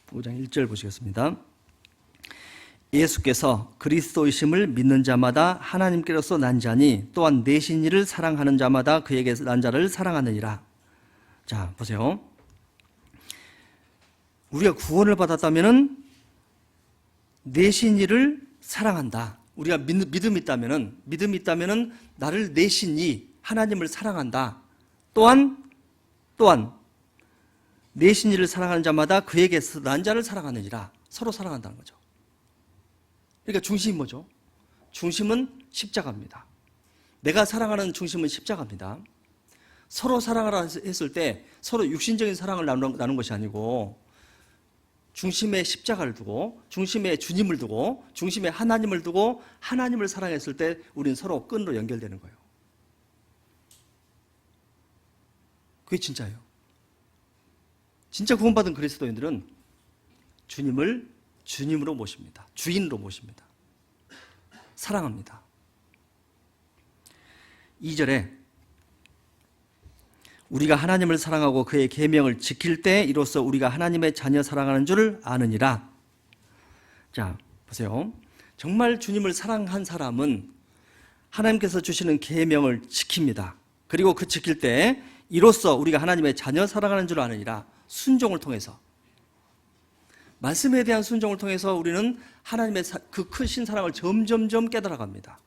5장 1절 보시겠습니다. 예수께서 그리스도이심을 믿는 자마다 하나님께로서 난 자니 또한 내신 이를 사랑하는 자마다 그에게서 난 자를 사랑하느니라. 자, 보세요. 우리가 구원을 받았다면은 내신 이를 사랑한다. 우리가 믿음이 있다면은 나를 내신 이 하나님을 사랑한다. 또한 내신 이를 사랑하는 자마다 그에게서 난 자를 사랑하느니라. 서로 사랑한다는 거죠. 그러니까 중심이 뭐죠? 중심은 십자가입니다. 내가 사랑하는 중심은 십자가입니다. 서로 사랑하라 했을 때 서로 육신적인 사랑을 나눈 것이 아니고 중심에 십자가를 두고 중심에 주님을 두고 중심에 하나님을 두고 하나님을 사랑했을 때 우리는 서로 끈으로 연결되는 거예요. 그게 진짜예요. 진짜 구원받은 그리스도인들은 주님을 주님으로 모십니다. 주인으로 모십니다. 사랑합니다. 2절에 우리가 하나님을 사랑하고 그의 계명을 지킬 때 이로써 우리가 하나님의 자녀 사랑하는 줄 아느니라. 자, 보세요. 정말 주님을 사랑한 사람은 하나님께서 주시는 계명을 지킵니다. 그리고 그 지킬 때 이로써 우리가 하나님의 자녀 사랑하는 줄 아느니라. 순종을 통해서, 말씀에 대한 순종을 통해서 우리는 하나님의 그 크신 사랑을 점점점 깨달아갑니다.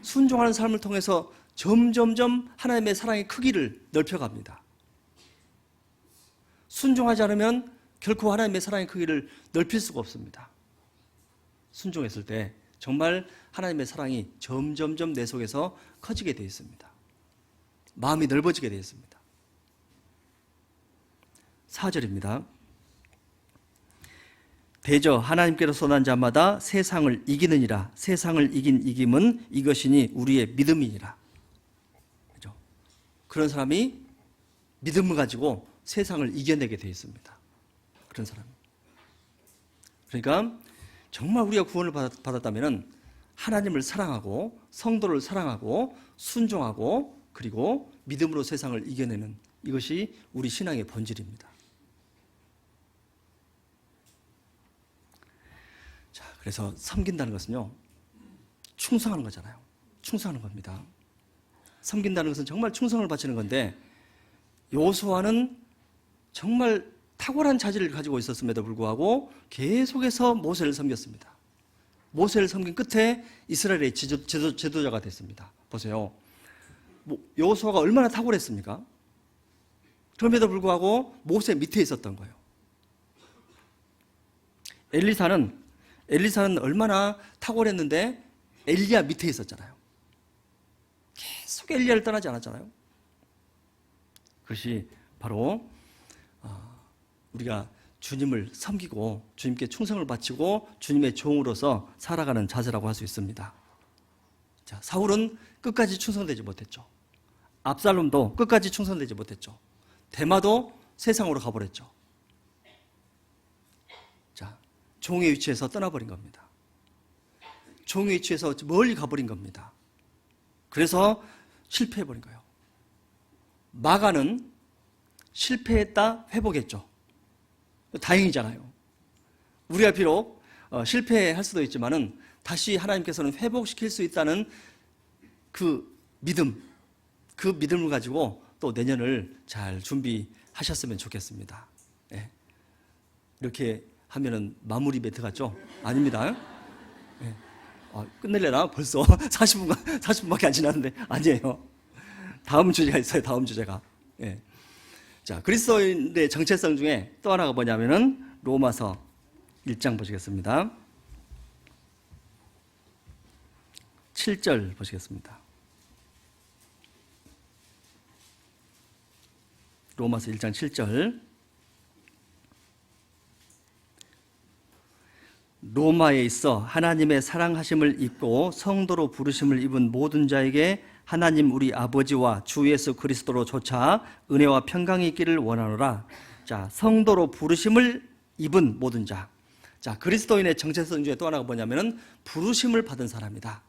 순종하는 삶을 통해서 점점점 하나님의 사랑의 크기를 넓혀갑니다. 순종하지 않으면 결코 하나님의 사랑의 크기를 넓힐 수가 없습니다. 순종했을 때 정말 하나님의 사랑이 점점점 내 속에서 커지게 되어 있습니다. 마음이 넓어지게 되어 있습니다. 4절입니다. 대저 하나님께로서 난 자마다 세상을 이기느니라. 세상을 이긴 이김은 이것이니 우리의 믿음이니라. 그죠? 그런 사람이 믿음을 가지고 세상을 이겨내게 되어 있습니다. 그런 사람. 그러니까 정말 우리가 구원을 받았다면 하나님을 사랑하고 성도를 사랑하고 순종하고 그리고 믿음으로 세상을 이겨내는 이것이 우리 신앙의 본질입니다. 자, 그래서 섬긴다는 것은요, 충성하는 거잖아요. 충성하는 겁니다. 섬긴다는 것은 정말 충성을 바치는 건데, 여호수아는 정말 탁월한 자질을 가지고 있었음에도 불구하고 계속해서 모세를 섬겼습니다. 모세를 섬긴 끝에 이스라엘의 지도자가 됐습니다. 보세요. 여호수아가 얼마나 탁월했습니까? 그럼에도 불구하고 모세 밑에 있었던 거예요. 엘리사는 얼마나 탁월했는데 엘리야 밑에 있었잖아요. 계속 엘리야를 떠나지 않았잖아요. 그것이 바로 우리가 주님을 섬기고 주님께 충성을 바치고 주님의 종으로서 살아가는 자세라고 할 수 있습니다. 자, 사울은 끝까지 충성되지 못했죠. 압살롬도 끝까지 충성되지 못했죠. 데마도 세상으로 가버렸죠. 자, 종의 위치에서 떠나버린 겁니다. 종의 위치에서 멀리 가버린 겁니다. 그래서 실패해버린 거예요. 마가는 실패했다 회복했죠. 다행이잖아요. 우리가 비록 실패할 수도 있지만은 다시 하나님께서는 회복시킬 수 있다는 그 믿음을 가지고 또 내년을 잘 준비하셨으면 좋겠습니다. 네. 이렇게 하면은 마무리 멘트 같죠? 아닙니다. 네. 끝낼래나? 벌써 40분밖에 안 지났는데 아니에요. 다음 주제가 있어요. 다음 주제가. 네. 자, 그리스도인의 정체성 중에 또 하나가 뭐냐면은 로마서 1장 보시겠습니다. 7절 보시겠습니다. 로마서 1장 7절. 로마에 있어 하나님의 사랑하심을 입고 성도로 부르심을 입은 모든 자에게 하나님 우리 아버지와 주 예수 그리스도로 조차 은혜와 평강이 있기를 원하노라. 자, 성도로 부르심을 입은 모든 자. 자, 그리스도인의 정체성 중에 또 하나가 뭐냐면은 부르심을 받은 사람이다.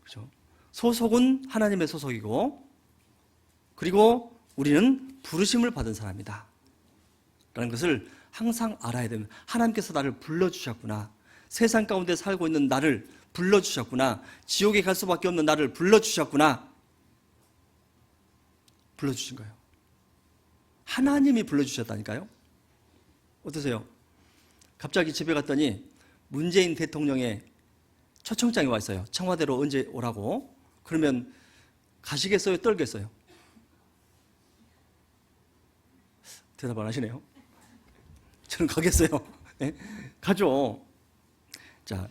그렇죠? 소속은 하나님의 소속이고, 그리고 우리는 부르심을 받은 사람이다. 라는 것을 항상 알아야 됩니다. 하나님께서 나를 불러주셨구나. 세상 가운데 살고 있는 나를 불러주셨구나. 지옥에 갈 수밖에 없는 나를 불러주셨구나. 불러주신 거예요. 하나님이 불러주셨다니까요. 어떠세요? 갑자기 집에 갔더니 문재인 대통령의 초청장이 와 있어요. 청와대로 언제 오라고. 그러면 가시겠어요? 떨겠어요? 대답 안 하시네요. 저는 가겠어요. 예? 가죠. 자,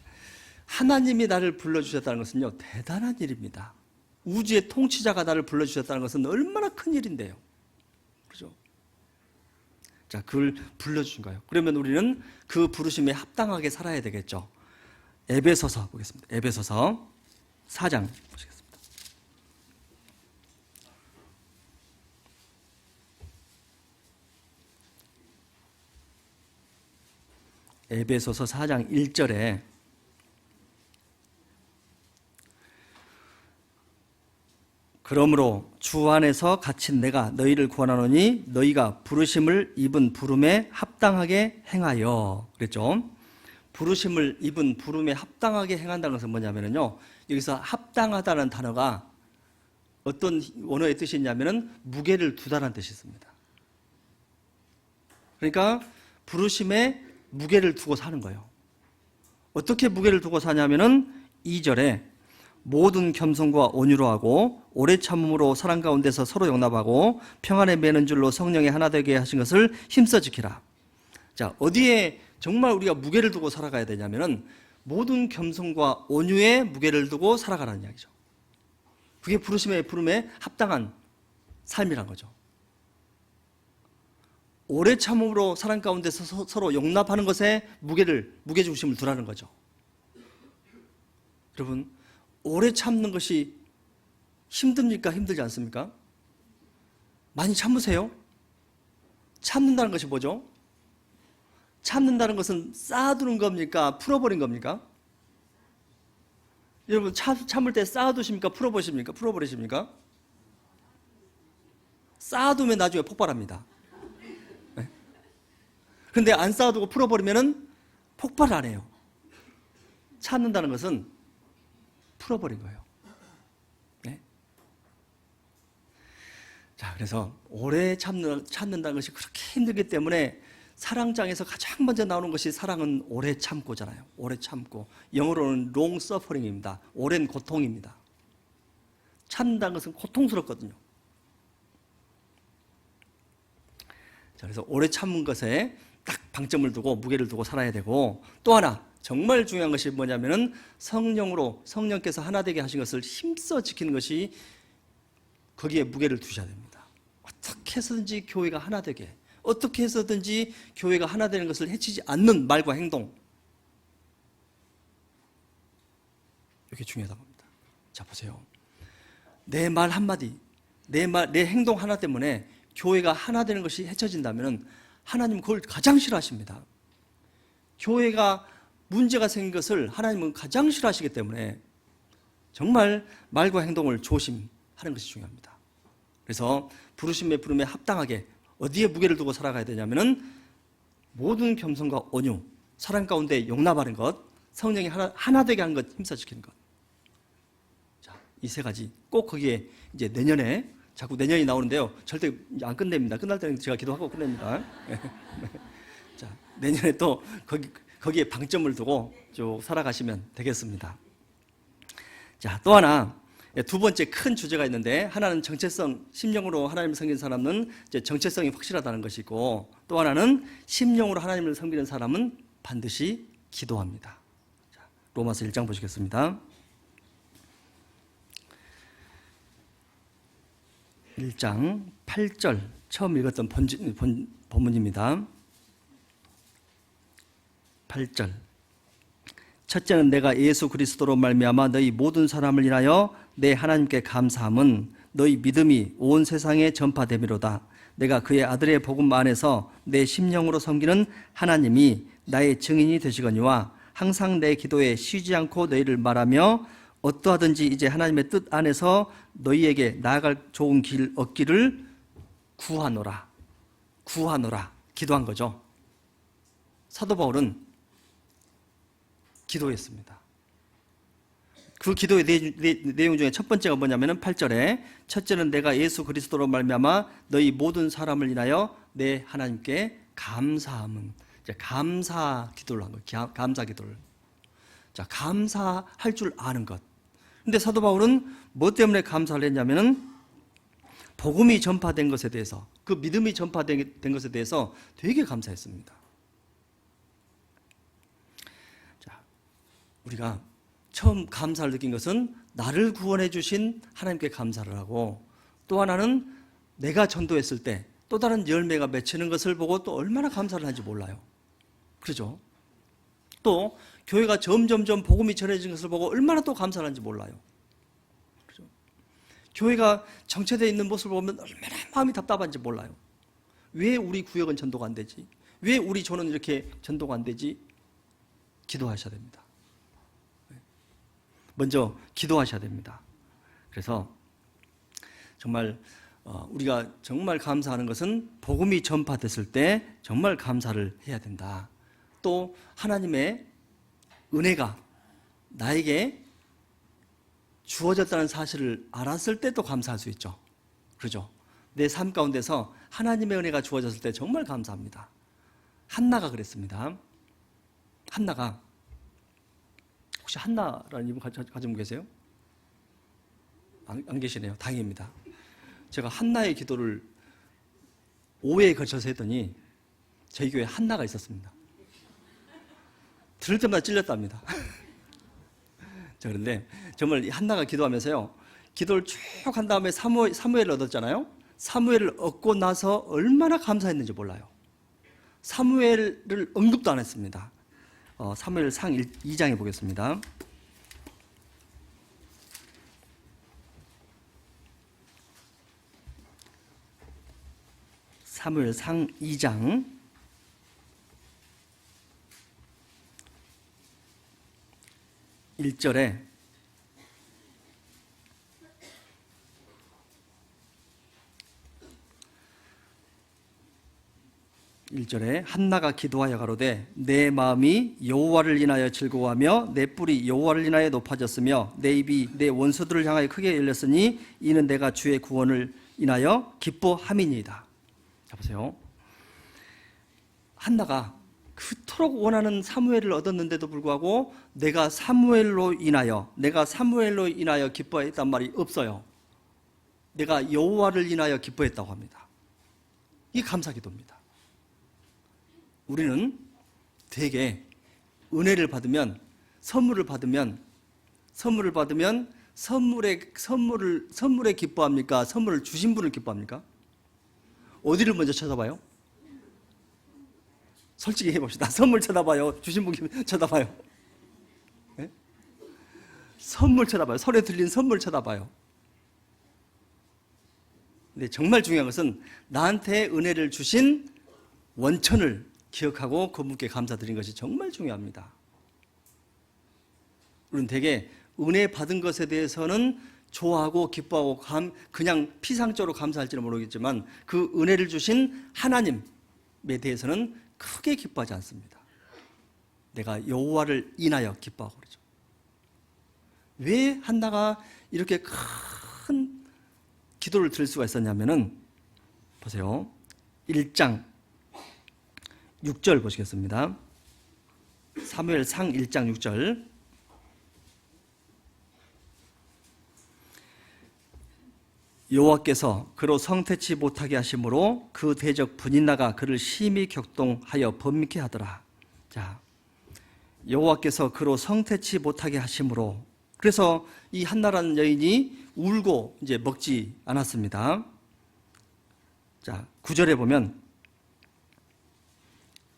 하나님이 나를 불러주셨다는 것은요, 대단한 일입니다. 우주의 통치자가 나를 불러주셨다는 것은 얼마나 큰 일인데요. 그렇죠? 자, 그걸 불러주신 거예요. 그러면 우리는 그 부르심에 합당하게 살아야 되겠죠. 에베소서 보겠습니다. 에베소서 4장 보시겠습니다. 에베소서 4장 1절에 그러므로 주 안에서 갇힌 내가 너희를 구원하노니 너희가 부르심을 입은 부름에 합당하게 행하여 그랬죠. 부르심을 입은 부름에 합당하게 행한다는 것은 뭐냐면요, 여기서 합당하다는 단어가 어떤 원어의 뜻이 있냐면은 무게를 두다라는 뜻이 있습니다. 그러니까 부르심에 무게를 두고 사는 거예요. 어떻게 무게를 두고 사냐면은 2절에 모든 겸손과 온유로 하고 오래 참음으로 사랑 가운데서 서로 용납하고 평안에 매는 줄로 성령이 하나 되게 하신 것을 힘써 지키라. 자, 어디에 정말 우리가 무게를 두고 살아가야 되냐면은 모든 겸손과 온유에 무게를 두고 살아가라는 이야기죠. 그게 부르심의 부름에 합당한 삶이란 거죠. 오래 참음으로 사랑 가운데서 서로 용납하는 것에 무게 중심을 두라는 거죠. 여러분, 오래 참는 것이 힘듭니까? 힘들지 않습니까? 많이 참으세요? 참는다는 것이 뭐죠? 참는다는 것은 쌓아두는 겁니까? 풀어버린 겁니까? 여러분, 참을 때 쌓아두십니까? 풀어버리십니까? 풀어버리십니까? 쌓아두면 나중에 폭발합니다. 네? 그런데 안 쌓아두고 풀어버리면 폭발 안 해요. 참는다는 것은 풀어버린 거예요. 네? 자, 그래서 오래 참는다는 것이 그렇게 힘들기 때문에 사랑장에서 가장 먼저 나오는 것이 사랑은 오래 참고잖아요. 오래 참고. 영어로는 long suffering입니다. 오랜 고통입니다. 참는다는 것은 고통스럽거든요. 자, 그래서 오래 참은 것에 딱 방점을 두고 무게를 두고 살아야 되고, 또 하나 정말 중요한 것이 뭐냐면은 성령께서 하나 되게 하신 것을 힘써 지키는 것이 거기에 무게를 두셔야 됩니다. 어떻게 해서든지 교회가 하나 되게, 어떻게 해서든지 교회가 하나 되는 것을 해치지 않는 말과 행동, 이게 중요하다고 합니다. 자, 보세요. 내 말 한마디, 내 행동 하나 때문에 교회가 하나 되는 것이 해쳐진다면 하나님은 그걸 가장 싫어하십니다. 교회가 문제가 생긴 것을 하나님은 가장 싫어하시기 때문에 정말 말과 행동을 조심하는 것이 중요합니다. 그래서 부르심의 부름에 합당하게 어디에 무게를 두고 살아가야 되냐면은 모든 겸손과 온유, 사랑 가운데 용납하는 것, 성령이 하나 되게 하는 것, 힘써 지키는 것. 자, 이 세 가지 꼭 거기에 이제 내년에, 자꾸 내년이 나오는데요, 절대 안 끝냅니다. 끝날 때는 제가 기도하고 끝냅니다. 자, 내년에 또 거기에 방점을 두고 쭉 살아가시면 되겠습니다. 자, 또 하나, 두 번째 큰 주제가 있는데, 하나는 정체성, 심령으로 하나님을 섬기는 사람은 이제 정체성이 확실하다는 것이고, 또 하나는 심령으로 하나님을 섬기는 사람은 반드시 기도합니다. 자, 로마서 1장 보시겠습니다. 1장 8절 처음 읽었던 본문입니다. 8절. 첫째는 내가 예수 그리스도로 말미암아 너희 모든 사람을 인하여 내 하나님께 감사함은 너희 믿음이 온 세상에 전파됨이로다. 내가 그의 아들의 복음 안에서 내 심령으로 섬기는 하나님이 나의 증인이 되시거니와 항상 내 기도에 쉬지 않고 너희를 말하며 어떠하든지 이제 하나님의 뜻 안에서 너희에게 나아갈 좋은 길 얻기를 구하노라. 기도한 거죠. 사도 바울은 기도했습니다. 그 기도의 내용 중에 첫 번째가 뭐냐면 8절에 첫째는 내가 예수 그리스도로 말미암아 너희 모든 사람을 인하여 내 하나님께 감사함은, 이제 감사 기도를 한 거예요. 감사 기도를. 자, 감사할 줄 아는 것. 근데 사도 바울은 뭐 때문에 감사를 했냐면은 복음이 전파된 것에 대해서, 그 믿음이 전파된 것에 대해서 되게 감사했습니다. 우리가 처음 감사를 느낀 것은 나를 구원해 주신 하나님께 감사를 하고, 또 하나는 내가 전도했을 때 또 다른 열매가 맺히는 것을 보고 또 얼마나 감사를 하는지 몰라요. 그렇죠? 또 교회가 점점점 복음이 전해지는 것을 보고 얼마나 또 감사를 하는지 몰라요. 그렇죠? 교회가 정체되어 있는 모습을 보면 얼마나 마음이 답답한지 몰라요. 왜 우리 구역은 전도가 안 되지? 왜 우리 조는 이렇게 전도가 안 되지? 기도하셔야 됩니다. 먼저 기도하셔야 됩니다. 그래서 정말 우리가 정말 감사하는 것은 복음이 전파됐을 때 정말 감사를 해야 된다. 또 하나님의 은혜가 나에게 주어졌다는 사실을 알았을 때 또 감사할 수 있죠. 그렇죠? 내 삶 가운데서 하나님의 은혜가 주어졌을 때 정말 감사합니다. 한나가 그랬습니다. 한나가, 혹시 한나라는 이분 가지고 계세요? 안 계시네요. 다행입니다. 제가 한나의 기도를 5회에 걸쳐서 했더니 저희 교회에 한나가 있었습니다. 들을 때마다 찔렸답니다. 자, 그런데 정말 한나가 기도하면서요, 기도를 쭉 한 다음에 사무엘을 얻었잖아요. 사무엘을 얻고 나서 얼마나 감사했는지 몰라요. 사무엘을 언급도 안 했습니다. 사무엘상 2장에 보겠습니다. 사무엘상 2장 1절에 한나가 기도하여 가로되 내 마음이 여호와를 인하여 즐거워하며 내 뿔이 여호와를 인하여 높아졌으며 내 입이 내 원수들을 향하여 크게 열렸으니 이는 내가 주의 구원을 인하여 기뻐함이니이다. 자, 보세요. 한나가 그토록 원하는 사무엘을 얻었는데도 불구하고 내가 사무엘로 인하여 기뻐했단 말이 없어요. 내가 여호와를 인하여 기뻐했다고 합니다. 이게 감사기도입니다. 우리는 되게 은혜를 받으면, 선물을 받으면 선물에 기뻐합니까? 선물을 주신 분을 기뻐합니까? 어디를 먼저 쳐다봐요? 솔직히 해봅시다. 선물 쳐다봐요? 주신 분 쳐다봐요? 네? 선물 쳐다봐요. 손에 들린 선물 쳐다봐요. 근데 정말 중요한 것은 나한테 은혜를 주신 원천을 기억하고 그분께 감사드린 것이 정말 중요합니다. 우리는 되게 은혜 받은 것에 대해서는 좋아하고 기뻐하고 그냥 피상적으로 감사할지는 모르겠지만 그 은혜를 주신 하나님에 대해서는 크게 기뻐하지 않습니다. 내가 여호와를 인하여 기뻐하고 그러죠. 왜 한나가 이렇게 큰 기도를 드릴 수가 있었냐면은, 보세요. 1장 6절 보시겠습니다. 사무엘상 1장 6절. 여호와께서 그로 성태치 못하게 하심으로 그 대적 분인나가 그를 심히 격동하여 범케 하더라. 자, 여호와께서 그로 성태치 못하게 하심으로, 그래서 이 한나라는 여인이 울고 이제 먹지 않았습니다. 자, 9절에 보면,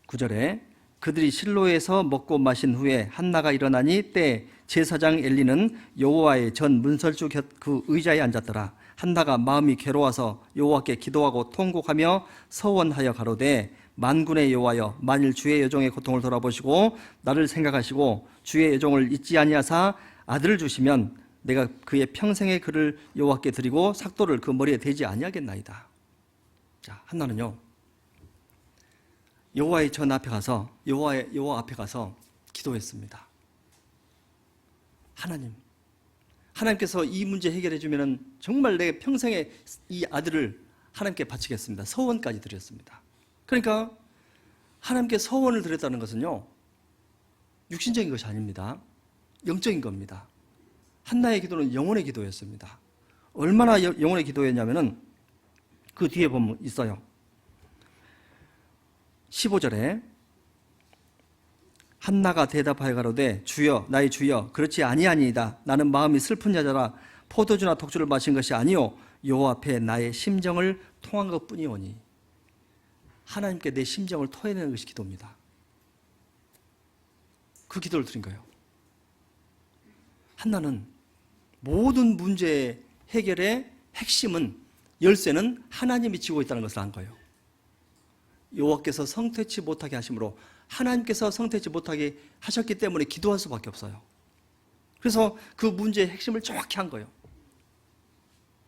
9절에 그들이 실로에서 먹고 마신 후에 한나가 일어나니 때 제사장 엘리는 여호와의 전 문설주 곁 그 의자에 앉았더라. 한나가 마음이 괴로워서 여호와께 기도하고 통곡하며 서원하여 가로되 만군의 여호와여, 만일 주의 여종의 고통을 돌아보시고 나를 생각하시고 주의 여종을 잊지 아니하사 아들을 주시면 내가 그의 평생의 그를 여호와께 드리고 삭도를 그 머리에 대지 아니하겠나이다. 자, 한나는요, 여호와의 전 앞에 가서 여호와 앞에 가서 기도했습니다. 하나님께서 이 문제 해결해 주면은 정말 내 평생에 이 아들을 하나님께 바치겠습니다. 서원까지 드렸습니다. 그러니까 하나님께 서원을 드렸다는 것은요, 육신적인 것이 아닙니다. 영적인 겁니다. 한나의 기도는 영혼의 기도였습니다. 얼마나 영혼의 기도였냐면은 그 뒤에 보면 있어요. 15절에 한나가 대답하여 가로되 주여 나의 주여 그렇지 아니하니이다. 나는 마음이 슬픈 여자라 포도주나 독주를 마신 것이 아니요 여호와 앞에 나의 심정을 통한 것뿐이오니. 하나님께 내 심정을 토해내는 것이 기도입니다. 그 기도를 드린 거예요. 한나는 모든 문제 해결의 핵심은, 열쇠는 하나님이 쥐고 있다는 것을 안 거예요. 여호와께서 성퇴치 못하게 하심으로, 하나님께서 성퇴치 못하게 하셨기 때문에 기도할 수밖에 없어요. 그래서 그 문제의 핵심을 정확히 한 거예요.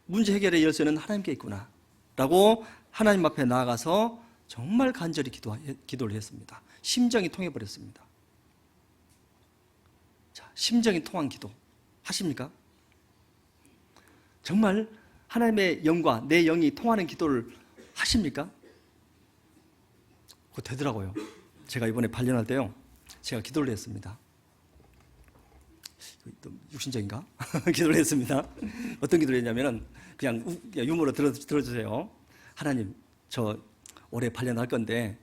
문제 해결의 열쇠는 하나님께 있구나 라고 하나님 앞에 나아가서 정말 간절히 기도를 했습니다. 심정이 통해버렸습니다. 자, 심정이 통한 기도 하십니까? 정말 하나님의 영과 내 영이 통하는 기도를 하십니까? 그거 되더라고요. 제가 이번에 발견할 때요, 제가 기도를 했습니다. 육신적인가? 기도를 했습니다. 어떤 기도를 했냐면은 그냥 유머로 들어주세요. 하나님, 저 올해 발견할 건데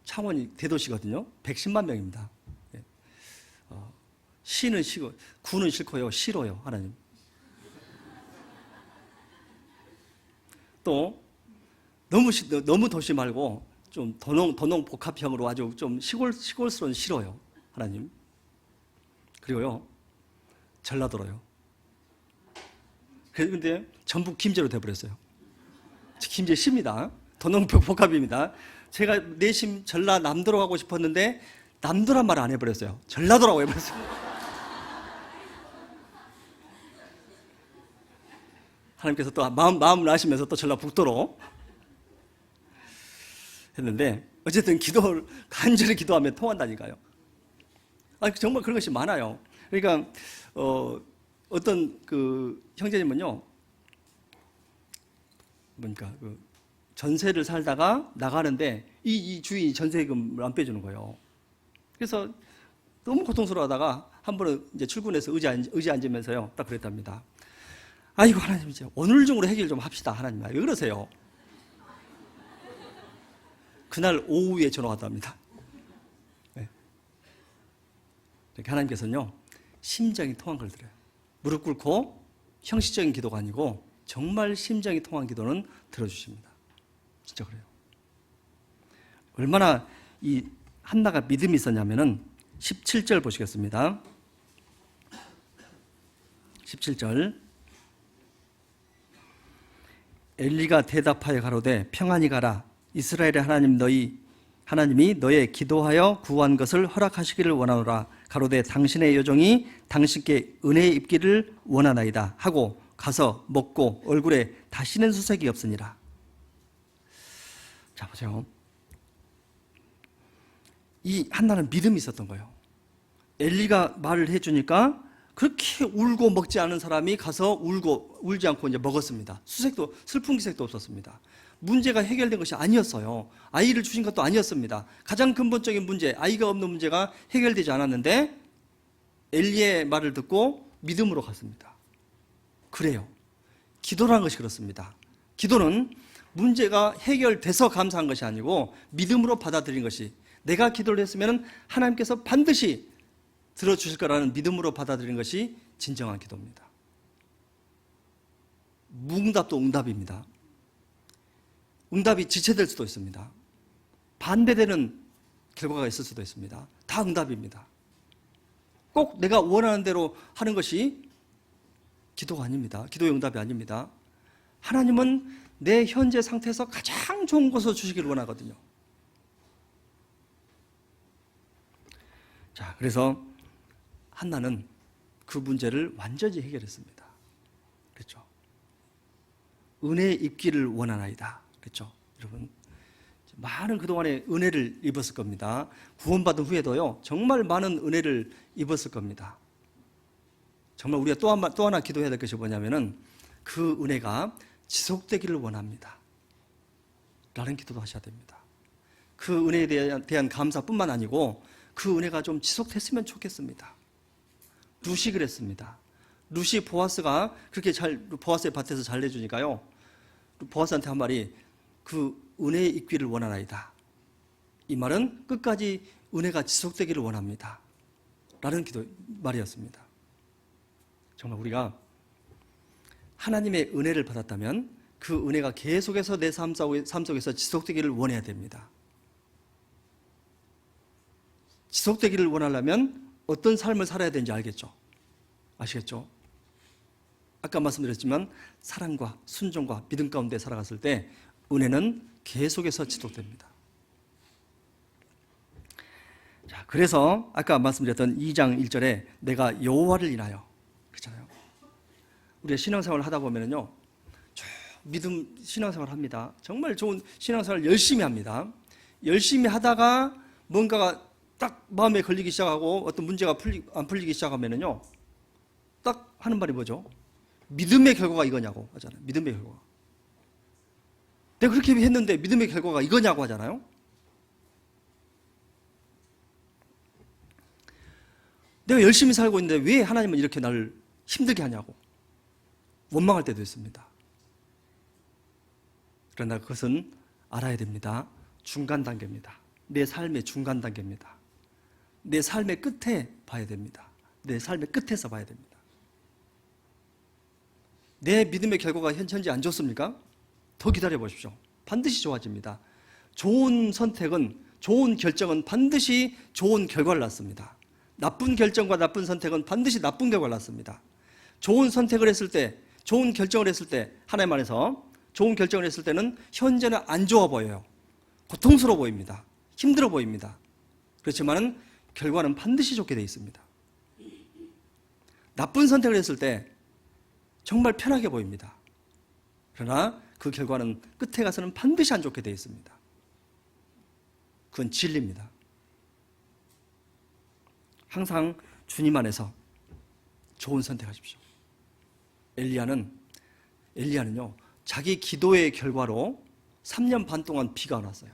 창원이 대도시거든요. 110만 명입니다. 시는 시고 구는 싫고요, 싫어요. 하나님. 또 너무 도시 말고 좀 도농 복합형으로 아주 좀 시골스러운 싫어요. 하나님. 그리고요, 전라도로요. 그런데 전북 김제로 돼버렸어요. 김제 시입니다. 도농 복합입니다. 제가 내심 전라남도로 가고 싶었는데 남도란 말을 안 해버렸어요. 전라도라고 해버렸어요. 하나님께서 또 마음을 아시면서 또 전라북도로 했는데, 어쨌든 기도를 간절히 기도하면 통한다니까요. 정말 그런 것이 많아요. 그러니까 어떤 그 형제님은요, 뭡니까, 그 전세를 살다가 나가는데 이 주인이 전세금을 안 빼주는 거예요. 그래서 너무 고통스러워하다가 한 번은 이제 출근해서 의자 앉으면서요, 딱 그랬답니다. 아이고 하나님, 이제 오늘 중으로 해결 좀 합시다. 하나님, 왜 그러세요? 그날 오후에 전화가 왔답니다. 네. 이렇게 하나님께서는요, 심정이 통한 걸 드려요. 무릎 꿇고 형식적인 기도가 아니고 정말 심정이 통한 기도는 들어주십니다. 진짜 그래요. 얼마나 이 한나가 믿음이 있었냐면은 17절 보시겠습니다. 17절. 엘리가 대답하여 가로되 평안히 가라. 이스라엘의 하나님이 너의 기도하여 구한 것을 허락하시기를 원하노라. 가로되 당신의 여종이 당신께 은혜 입기를 원하나이다 하고 가서 먹고 얼굴에 다시는 수색이 없으니라. 자, 보세요. 이 한나는 믿음이 있었던 거예요. 엘리가 말을 해주니까 그렇게 울고 먹지 않은 사람이 가서 울지 않고 이제 먹었습니다. 슬픈 기색도 없었습니다. 문제가 해결된 것이 아니었어요. 아이를 주신 것도 아니었습니다. 가장 근본적인 문제, 아이가 없는 문제가 해결되지 않았는데 엘리의 말을 듣고 믿음으로 갔습니다. 그래요. 기도라는 것이 그렇습니다. 기도는 문제가 해결돼서 감사한 것이 아니고 믿음으로 받아들인 것이, 내가 기도를 했으면 하나님께서 반드시 들어주실 거라는 믿음으로 받아들인 것이 진정한 기도입니다. 무응답도 응답입니다. 응답이 지체될 수도 있습니다. 반대되는 결과가 있을 수도 있습니다. 다 응답입니다. 꼭 내가 원하는 대로 하는 것이 기도가 아닙니다. 기도의 응답이 아닙니다. 하나님은 내 현재 상태에서 가장 좋은 것을 주시기를 원하거든요. 자, 그래서 한나는 그 문제를 완전히 해결했습니다. 그렇죠? 은혜 입기를 원하나이다. 그렇죠? 여러분, 많은 그동안에 은혜를 입었을 겁니다. 구원받은 후에도요, 정말 많은 은혜를 입었을 겁니다. 정말 우리가 또 하나 기도해야 될 것이 뭐냐면은 그 은혜가 지속되기를 원합니다. 라는 기도도 하셔야 됩니다. 그 은혜에 대한 감사뿐만 아니고 그 은혜가 좀 지속됐으면 좋겠습니다. 룻이 그랬습니다. 룻이 보아스가 그렇게 보아스의 밭에서 잘 내주니까요, 보아스한테 한 말이 그 은혜의 입기를 원하나이다. 이 말은 끝까지 은혜가 지속되기를 원합니다. 라는 말이었습니다. 정말 우리가 하나님의 은혜를 받았다면 그 은혜가 계속해서 내 삶 속에서 지속되기를 원해야 됩니다. 지속되기를 원하려면 어떤 삶을 살아야 되는지 알겠죠? 아시겠죠? 아까 말씀드렸지만 사랑과 순종과 믿음 가운데 살아갔을 때 은혜는 계속해서 지속됩니다. 자, 그래서 아까 말씀드렸던 2장 1절에 내가 여호와를 인하여 그렇잖아요. 우리가 신앙생활을 하다 보면은요, 믿음 신앙생활을 합니다. 정말 좋은 신앙생활을 열심히 합니다. 열심히 하다가 뭔가가 딱 마음에 걸리기 시작하고 어떤 문제가 안 풀리기 시작하면은요, 딱 하는 말이 뭐죠? 믿음의 결과가 이거냐고 하잖아요. 믿음의 결과. 내가 그렇게 했는데 믿음의 결과가 이거냐고 하잖아요. 내가 열심히 살고 있는데 왜 하나님은 이렇게 나를 힘들게 하냐고 원망할 때도 있습니다. 그러나 그것은 알아야 됩니다. 중간 단계입니다. 내 삶의 중간 단계입니다. 내 삶의 끝에 봐야 됩니다. 내 삶의 끝에서 봐야 됩니다. 내 믿음의 결과가 현재 안 좋습니까? 더 기다려 보십시오. 반드시 좋아집니다. 좋은 선택은, 좋은 결정은 반드시 좋은 결과를 낳습니다. 나쁜 결정과 나쁜 선택은 반드시 나쁜 결과를 낳습니다. 좋은 선택을 했을 때, 좋은 결정을 했을 때, 하나님 안에서 좋은 결정을 했을 때는 현재는 안 좋아 보여요. 고통스러워 보입니다. 힘들어 보입니다. 그렇지만 결과는 반드시 좋게 되어 있습니다. 나쁜 선택을 했을 때 정말 편하게 보입니다. 그러나 그 결과는 끝에 가서는 반드시 안 좋게 되어 있습니다. 그건 진리입니다. 항상 주님 안에서 좋은 선택하십시오. 엘리야는요, 자기 기도의 결과로 3년 반 동안 비가 안 왔어요.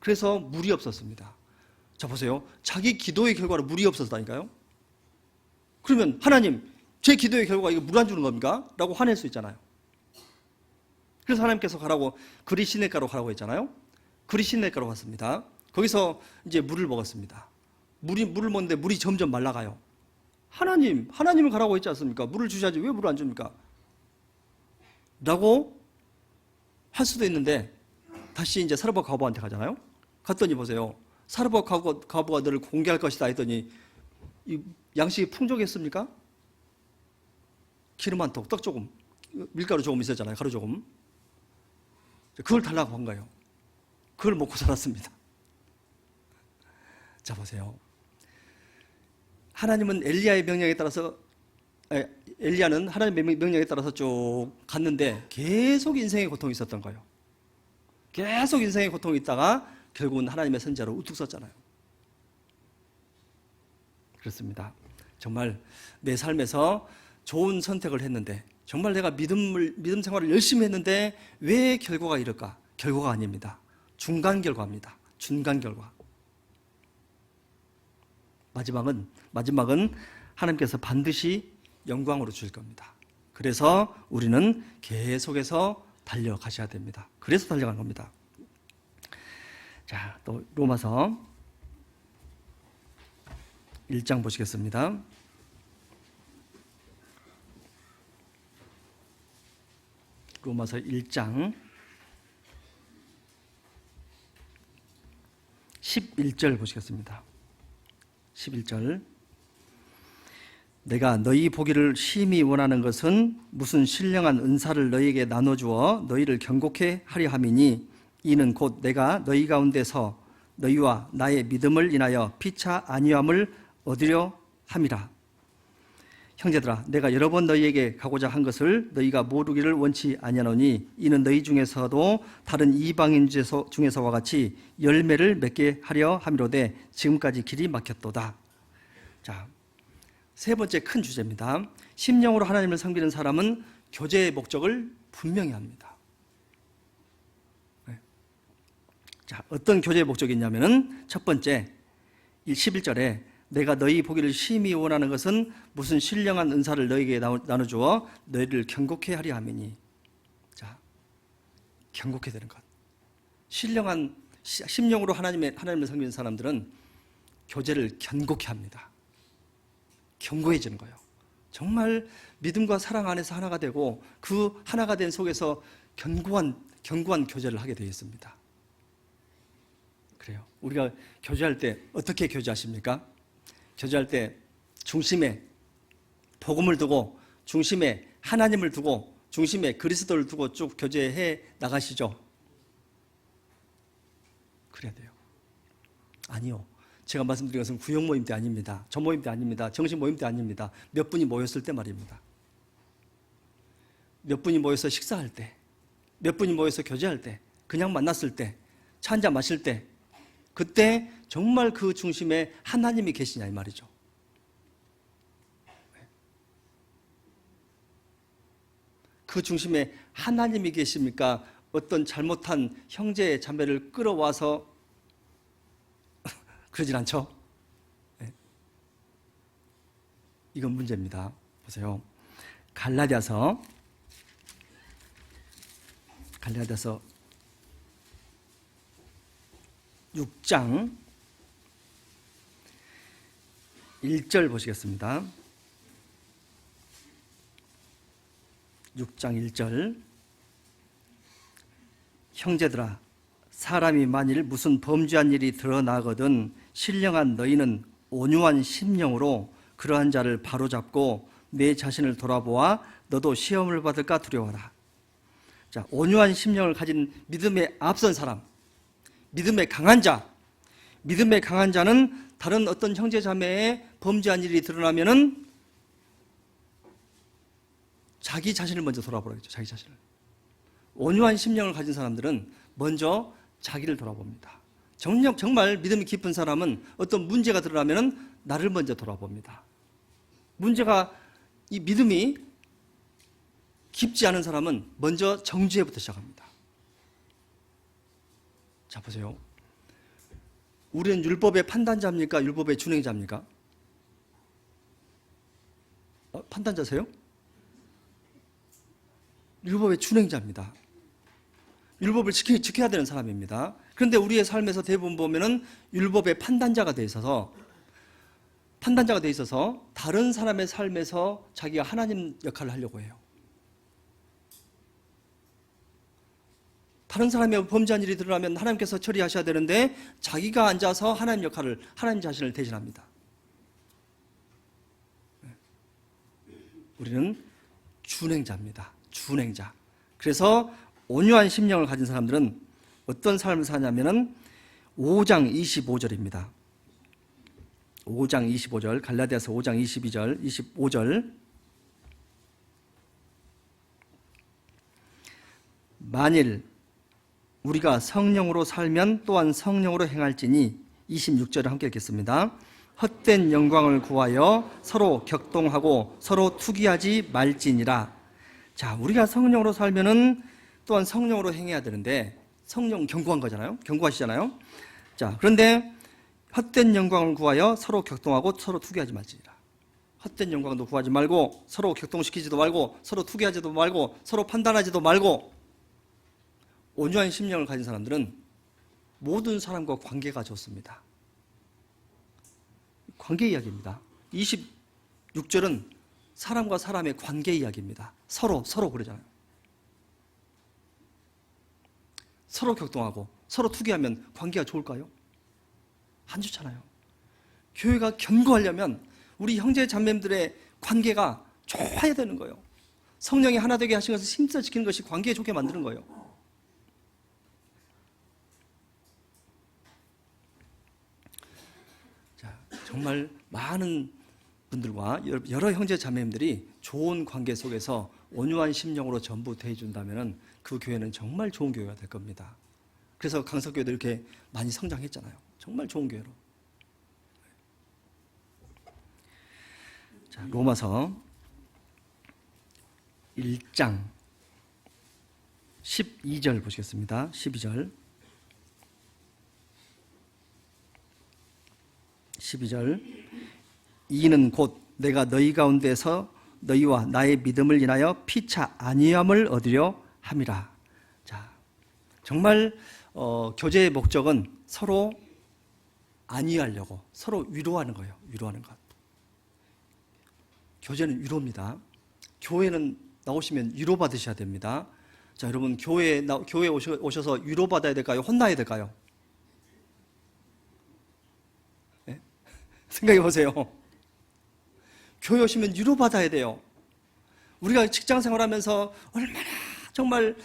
그래서 물이 없었습니다. 자, 보세요. 자기 기도의 결과로 물이 없었다니까요. 그러면 하나님, 제 기도의 결과가 이거 물 안 주는 겁니까? 라고 화낼 수 있잖아요. 그래서 하나님께서 가라고, 그리시네가로 가라고 했잖아요. 그리시네가로 갔습니다. 거기서 이제 물을 먹었습니다. 물을 먹는데 물이 점점 말라가요. 하나님을 가라고 했지 않습니까? 물을 주셔야지 왜 물을 안 줍니까? 라고 할 수도 있는데 다시 이제 사르밧 과부한테 가잖아요. 갔더니 보세요. 사르밧 과부가 너를 공개할 것이다 했더니 이 양식이 풍족했습니까? 기름 한 톡, 떡 조금, 밀가루 조금 있었잖아요. 가루 조금. 그걸 달라고 한 거예요. 그걸 먹고 살았습니다. 자, 보세요. 하나님은 엘리야의 명령에 따라서, 엘리야는 하나님의 명령에 따라서 쭉 갔는데 계속 인생의 고통이 있었던 거예요. 계속 인생의 고통이 있다가 결국은 하나님의 선지자로 우뚝 섰잖아요. 그렇습니다. 정말 내 삶에서 좋은 선택을 했는데, 정말 내가 믿음 생활을 열심히 했는데 왜 결과가 이럴까? 결과가 아닙니다. 중간 결과입니다. 중간 결과. 마지막은 하나님께서 반드시 영광으로 주실 겁니다. 그래서 우리는 계속해서 달려가셔야 됩니다. 그래서 달려가는 겁니다. 자, 또 로마서 1장 보시겠습니다. 로마서 1장 11절 보시겠습니다. 11절. 내가 너희 보기를 심히 원하는 것은 무슨 신령한 은사를 너희에게 나눠주어 너희를 경고케 하려 함이니 이는 곧 내가 너희 가운데서 너희와 나의 믿음을 인하여 피차 아니함을 얻으려 함이라. 형제들아, 내가 여러 번 너희에게 가고자 한 것을 너희가 모르기를 원치 아니하노니 이는 너희 중에서도 다른 이방인 중에서와 같이 열매를 맺게 하려 함이로되 지금까지 길이 막혔도다. 자, 세 번째 큰 주제입니다. 심령으로 하나님을 섬기는 사람은 교제의 목적을 분명히 합니다. 자, 어떤 교제의 목적이 있냐면은 첫 번째 11절에 내가 너희 보기를 심히 원하는 것은 무슨 신령한 은사를 너희에게 나눠주어 너희를 경고케 하려 함이니. 자, 경고케 되는 것. 신령한 심령으로 하나님을 섬기는 사람들은 교제를 견고케 합니다. 견고해지는 거예요. 정말 믿음과 사랑 안에서 하나가 되고 그 하나가 된 속에서 견고한 교제를 하게 되어 있습니다. 그래요. 우리가 교제할 때 어떻게 교제하십니까? 교제할 때 중심에 복음을 두고, 중심에 하나님을 두고, 중심에 그리스도를 두고 쭉 교제해 나가시죠. 그래야 돼요. 아니요. 제가 말씀드린 것은 구역 모임 때 아닙니다. 전 모임 때 아닙니다. 정식 모임 때 아닙니다. 몇 분이 모였을 때 말입니다. 몇 분이 모여서 식사할 때, 몇 분이 모여서 교제할 때, 그냥 만났을 때, 차 한잔 마실 때, 그때 정말 그 중심에 하나님이 계시냐 이 말이죠. 그 중심에 하나님이 계십니까? 어떤 잘못한 형제 자매를 끌어와서 그러진 않죠. 네. 이건 문제입니다. 보세요. 갈라디아서 6장 1절 보시겠습니다. 6장 1절. 형제들아, 사람이 만일 무슨 범죄한 일이 드러나거든 신령한 너희는 온유한 심령으로 그러한 자를 바로잡고 내 자신을 돌아보아 너도 시험을 받을까 두려워하라. 자, 온유한 심령을 가진 믿음에 앞선 사람, 믿음의 강한 자, 믿음의 강한 자는 다른 어떤 형제 자매의 범죄한 일이 드러나면은 자기 자신을 먼저 돌아보라겠죠. 자기 자신을. 온유한 심령을 가진 사람들은 먼저 자기를 돌아봅니다. 정말 믿음이 깊은 사람은 어떤 문제가 드러나면은 나를 먼저 돌아봅니다. 문제가, 이 믿음이 깊지 않은 사람은 먼저 정죄부터 시작합니다. 자, 보세요. 우리는 율법의 판단자입니까? 율법의 준행자입니까? 판단자세요? 율법의 준행자입니다. 율법을 지켜야 되는 사람입니다. 그런데 우리의 삶에서 대부분 보면은 율법의 판단자가 돼 있어서 다른 사람의 삶에서 자기가 하나님 역할을 하려고 해요. 다른 사람의 범죄한 일이 드러나면 하나님께서 처리하셔야 되는데 자기가 앉아서 하나님 역할을, 하나님 자신을 대신합니다. 우리는 준행자입니다. 준행자. 그래서 온유한 심령을 가진 사람들은 어떤 삶을 사냐면은 5장 25절입니다. 5장 25절, 갈라디아서 5장 22절, 25절. 만일 우리가 성령으로 살면 또한 성령으로 행할지니, 26절을 함께 읽겠습니다. 헛된 영광을 구하여 서로 격동하고 서로 투기하지 말지니라. 자, 우리가 성령으로 살면은 또한 성령으로 행해야 되는데, 성령 견고한 거잖아요. 견고하시잖아요. 자, 그런데 헛된 영광을 구하여 서로 격동하고 서로 투기하지 말지니라. 헛된 영광도 구하지 말고, 서로 격동시키지도 말고, 서로 투기하지도 말고, 서로 판단하지도 말고. 온유한 심령을 가진 사람들은 모든 사람과 관계가 좋습니다. 관계 이야기입니다. 26절은 사람과 사람의 관계 이야기입니다. 서로 그러잖아요. 서로 격동하고 서로 투기하면 관계가 좋을까요? 안 좋잖아요. 교회가 견고하려면 우리 형제 자매들의 관계가 좋아야 되는 거예요. 성령이 하나 되게 하신 것을 힘써 지키는 것이 관계에 좋게 만드는 거예요. 자, 정말 많은 분들과 여러 형제 자매님들이 좋은 관계 속에서 온유한 심령으로 전부 대해준다면 그 교회는 정말 좋은 교회가 될 겁니다. 그래서 강석교회도 이렇게 많이 성장했잖아요. 정말 좋은 교회로. 자, 로마서 1장 12절 보시겠습니다. 12절. 이는 곧 내가 너희 가운데서 너희와 나의 믿음을 인하여 피차 안위함을 얻으려 함이라. 자, 정말 교제의 목적은 서로 안위하려고, 서로 위로하는 거예요. 위로하는 것. 교제는 위로입니다. 교회는 나오시면 위로받으셔야 됩니다. 자, 여러분, 교회에 오셔서 위로받아야 될까요? 혼나야 될까요? 네? 생각해 보세요. 교회 오시면 위로받아야 돼요. 우리가 직장 생활하면서 얼마나 정말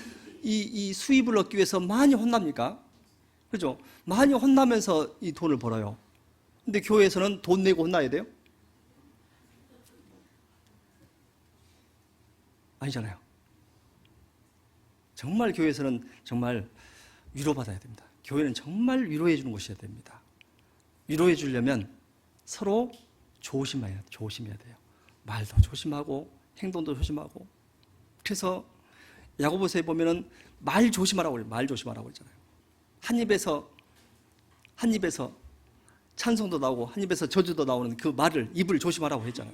이 수입을 얻기 위해서 많이 혼납니까? 그죠? 많이 혼나면서 이 돈을 벌어요. 근데 교회에서는 돈 내고 혼나야 돼요? 아니잖아요. 정말 교회에서는 정말 위로받아야 됩니다. 교회는 정말 위로해 주는 곳이어야 됩니다. 위로해 주려면 서로 조심해야 돼요. 말도 조심하고 행동도 조심하고. 그래서 야고보서에 보면은 말 조심하라고 그래요. 말 조심하라고 그러잖아요. 한 입에서 찬송도 나오고 한 입에서 저주도 나오는 그 말을, 입을 조심하라고 했잖아요.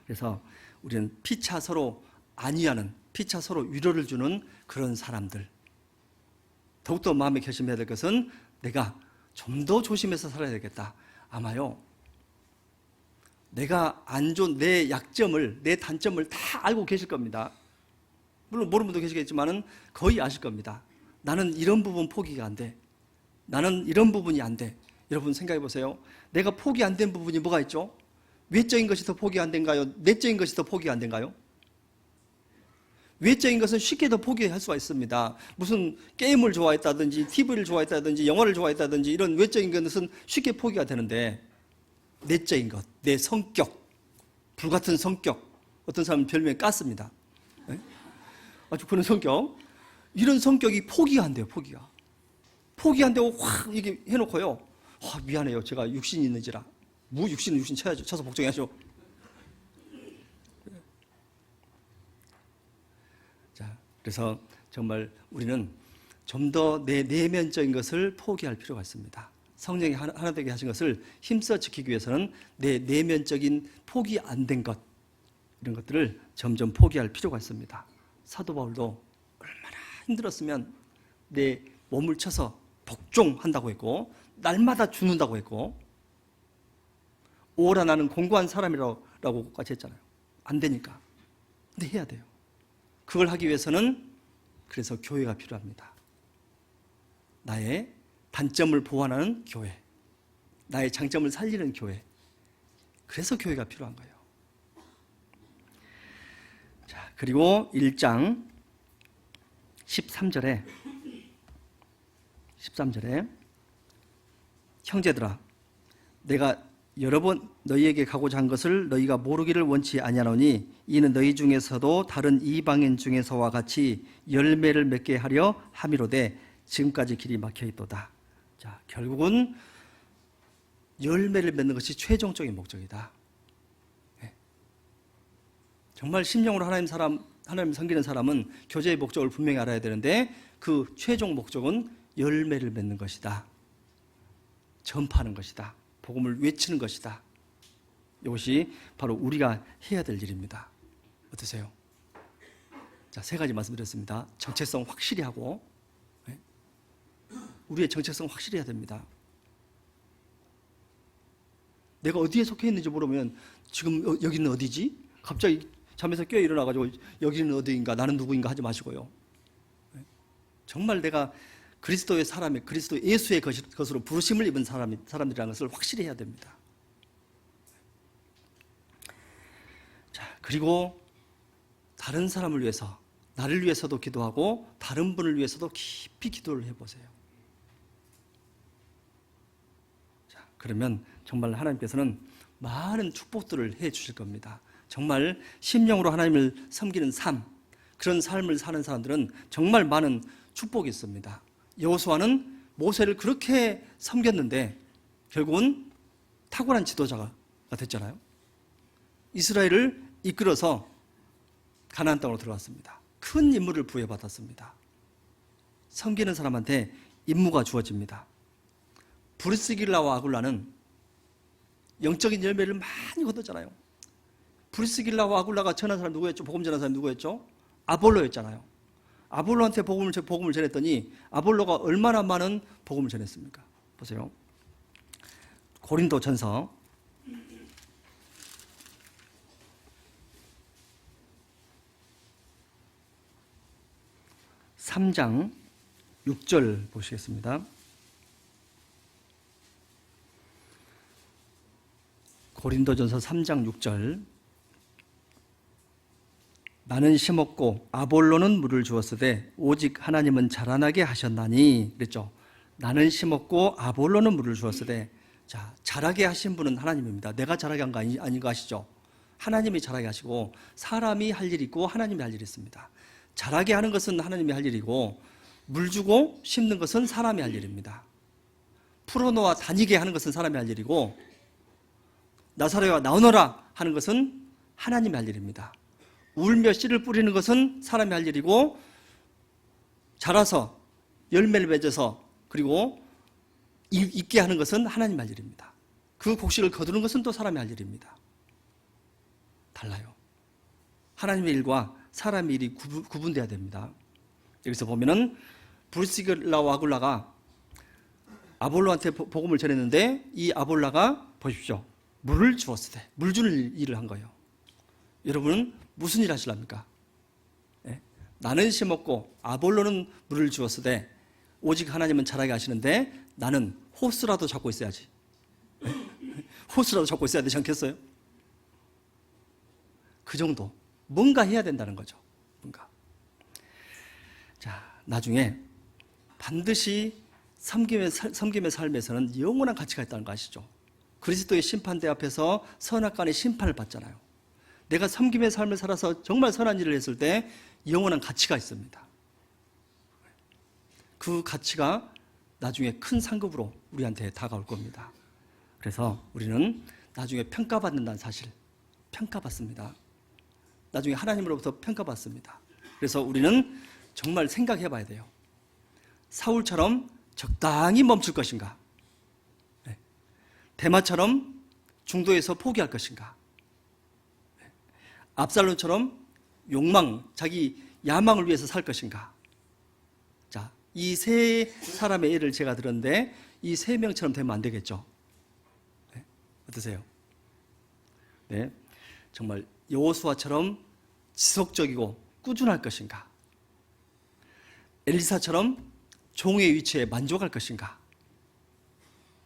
그래서 우리는 피차 서로 안위하는, 피차 서로 위로를 주는 그런 사람들. 더욱더 마음에 결심해야 될 것은 내가 좀 더 조심해서 살아야 되겠다. 아마요, 내가 안 좋은 내 약점을, 내 단점을 다 알고 계실 겁니다. 물론 모르는 분도 계시겠지만은 거의 아실 겁니다. 나는 이런 부분 포기가 안 돼. 나는 이런 부분이 안 돼. 여러분 생각해 보세요. 내가 포기 안 된 부분이 뭐가 있죠? 외적인 것이 더 포기 안 된가요? 내적인 것이 더 포기 안 된가요? 외적인 것은 쉽게 더 포기할 수가 있습니다. 무슨 게임을 좋아했다든지 TV를 좋아했다든지 영화를 좋아했다든지 이런 외적인 것은 쉽게 포기가 되는데, 내적인 것, 내 성격, 불같은 성격, 어떤 사람은 별명이 가스입니다. 네? 아주 그런 성격, 이런 성격이 포기가 안 돼요. 포기 안 되고 확 이게 해놓고요, 미안해요, 제가 육신이 있는지라. 육신 쳐야죠. 쳐서 복종해야죠. 자, 그래서 정말 우리는 좀 더 내 내면적인 것을 포기할 필요가 있습니다. 성령이 하나 되게 하신 것을 힘써 지키기 위해서는 내 내면적인 포기 안 된 것, 이런 것들을 점점 포기할 필요가 있습니다. 사도 바울도 얼마나 힘들었으면 내 몸을 쳐서 복종한다고 했고, 날마다 죽는다고 했고, 오라 나는 공고한 사람이라고까지 했잖아요. 안 되니까. 근데 해야 돼요. 그걸 하기 위해서는 그래서 교회가 필요합니다. 나의 단점을 보완하는 교회, 나의 장점을 살리는 교회. 그래서 교회가 필요한 거예요. 자, 그리고 1장 13절에 형제들아, 내가 여러 번 너희에게 가고자 한 것을 너희가 모르기를 원치 아니하노니 이는 너희 중에서도 다른 이방인 중에서와 같이 열매를 맺게 하려 함이로되 지금까지 길이 막혀 있도다. 자, 결국은 열매를 맺는 것이 최종적인 목적이다. 네. 정말 심령으로 하나님 섬기는 사람은 교제의 목적을 분명히 알아야 되는데, 그 최종 목적은 열매를 맺는 것이다. 전파하는 것이다. 복음을 외치는 것이다. 이것이 바로 우리가 해야 될 일입니다. 어떠세요? 자, 3가지 말씀드렸습니다. 정체성 확실히 하고, 네? 우리의 정체성 확실히 해야 됩니다. 내가 어디에 속해 있는지 모르면 지금 여기는 어디지? 갑자기 잠에서 깨어 일어나가지고 여기는 어디인가, 나는 누구인가 하지 마시고요. 네? 정말 내가 그리스도의 사람이, 그리스도 예수의 것으로 부르심을 입은 사람들이라는 것을 확실히 해야 됩니다. 자, 그리고 다른 사람을 위해서, 나를 위해서도 기도하고 다른 분을 위해서도 깊이 기도를 해보세요. 자, 그러면 정말 하나님께서는 많은 축복들을 해 주실 겁니다. 정말 심령으로 하나님을 섬기는 삶, 그런 삶을 사는 사람들은 정말 많은 축복이 있습니다. 여호수아는 모세를 그렇게 섬겼는데 결국은 탁월한 지도자가 됐잖아요. 이스라엘을 이끌어서 가나안 땅으로 들어갔습니다. 큰 임무를 부여받았습니다. 섬기는 사람한테 임무가 주어집니다. 브리스길라와 아굴라는 영적인 열매를 많이 거뒀잖아요. 브리스길라와 아굴라가 전한 사람 누구였죠? 복음 전한 사람 누구였죠? 아볼로였잖아요. 아볼로한테 복음을 전했더니 아볼로가 얼마나 많은 복음을 전했습니까? 보세요. 고린도 전서 3장 6절 보시겠습니다. 고린도전서 3장 6절. 나는 심었고 아볼로는 물을 주었으되 오직 하나님은 자라나게 하셨나니 그랬죠. 나는 심었고 아볼로는 물을 주었으되, 자, 자라게 하신 분은 하나님입니다. 내가 자라게 한 거 아닌 거 아시죠? 하나님이 자라게 하시고 사람이 할 일이 있고 하나님이 할 일이 있습니다. 자라게 하는 것은 하나님이 할 일이고 물 주고 심는 것은 사람이 할 일입니다. 풀어놓아 다니게 하는 것은 사람이 할 일이고 나사로야 나오너라 하는 것은 하나님이 할 일입니다. 울며 씨를 뿌리는 것은 사람이 할 일이고 자라서 열매를 맺어서 그리고 있게 하는 것은 하나님 할 일입니다. 그 곡식을 거두는 것은 또 사람이 할 일입니다. 달라요. 하나님의 일과 사람의 일이 구분돼야 됩니다. 여기서 보면은 브리스길라와 아굴라가 아볼로한테 복음을 전했는데 이 아볼라가 보십시오. 물을 주었으되 물 주는 일을 한 거예요. 여러분은 무슨 일 하시랍니까? 네? 나는 심었고 아볼로는 물을 주었으되 오직 하나님은 자라게 하시는데 나는 호스라도 잡고 있어야지. 네? 호스라도 잡고 있어야 되지 않겠어요? 그 정도 뭔가 해야 된다는 거죠. 뭔가. 자, 나중에 반드시 섬김의 삶에서는 영원한 가치가 있다는 거 아시죠? 그리스도의 심판대 앞에서 선악간의 심판을 받잖아요. 내가 섬김의 삶을 살아서 정말 선한 일을 했을 때 영원한 가치가 있습니다. 그 가치가 나중에 큰 상급으로 우리한테 다가올 겁니다. 그래서 우리는 나중에 평가받는다는 사실, 평가받습니다. 나중에 하나님으로부터 평가받습니다. 그래서 우리는 정말 생각해 봐야 돼요. 사울처럼 적당히 멈출 것인가? 데마처럼 중도에서 포기할 것인가? 압살롬처럼 욕망, 자기 야망을 위해서 살 것인가? 자, 이 세 사람의 예를 제가 들었는데 이 세 명처럼 되면 안 되겠죠? 네? 어떠세요? 네, 정말 여호수아처럼 지속적이고 꾸준할 것인가? 엘리사처럼 종의 위치에 만족할 것인가?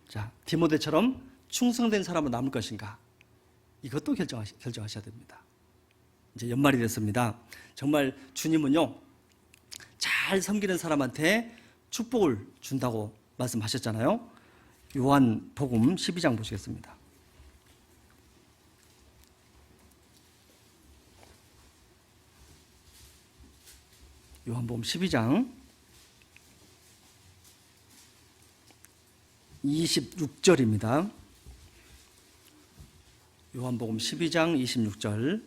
자, 디모데처럼 충성된 사람으로 남을 것인가? 이것도 결정하셔야 됩니다. 이제 연말이 됐습니다. 정말 주님은요, 잘 섬기는 사람한테 축복을 준다고 말씀하셨잖아요. 요한복음 12장 보시겠습니다. 요한복음 12장 26절입니다. 요한복음 12장 26절.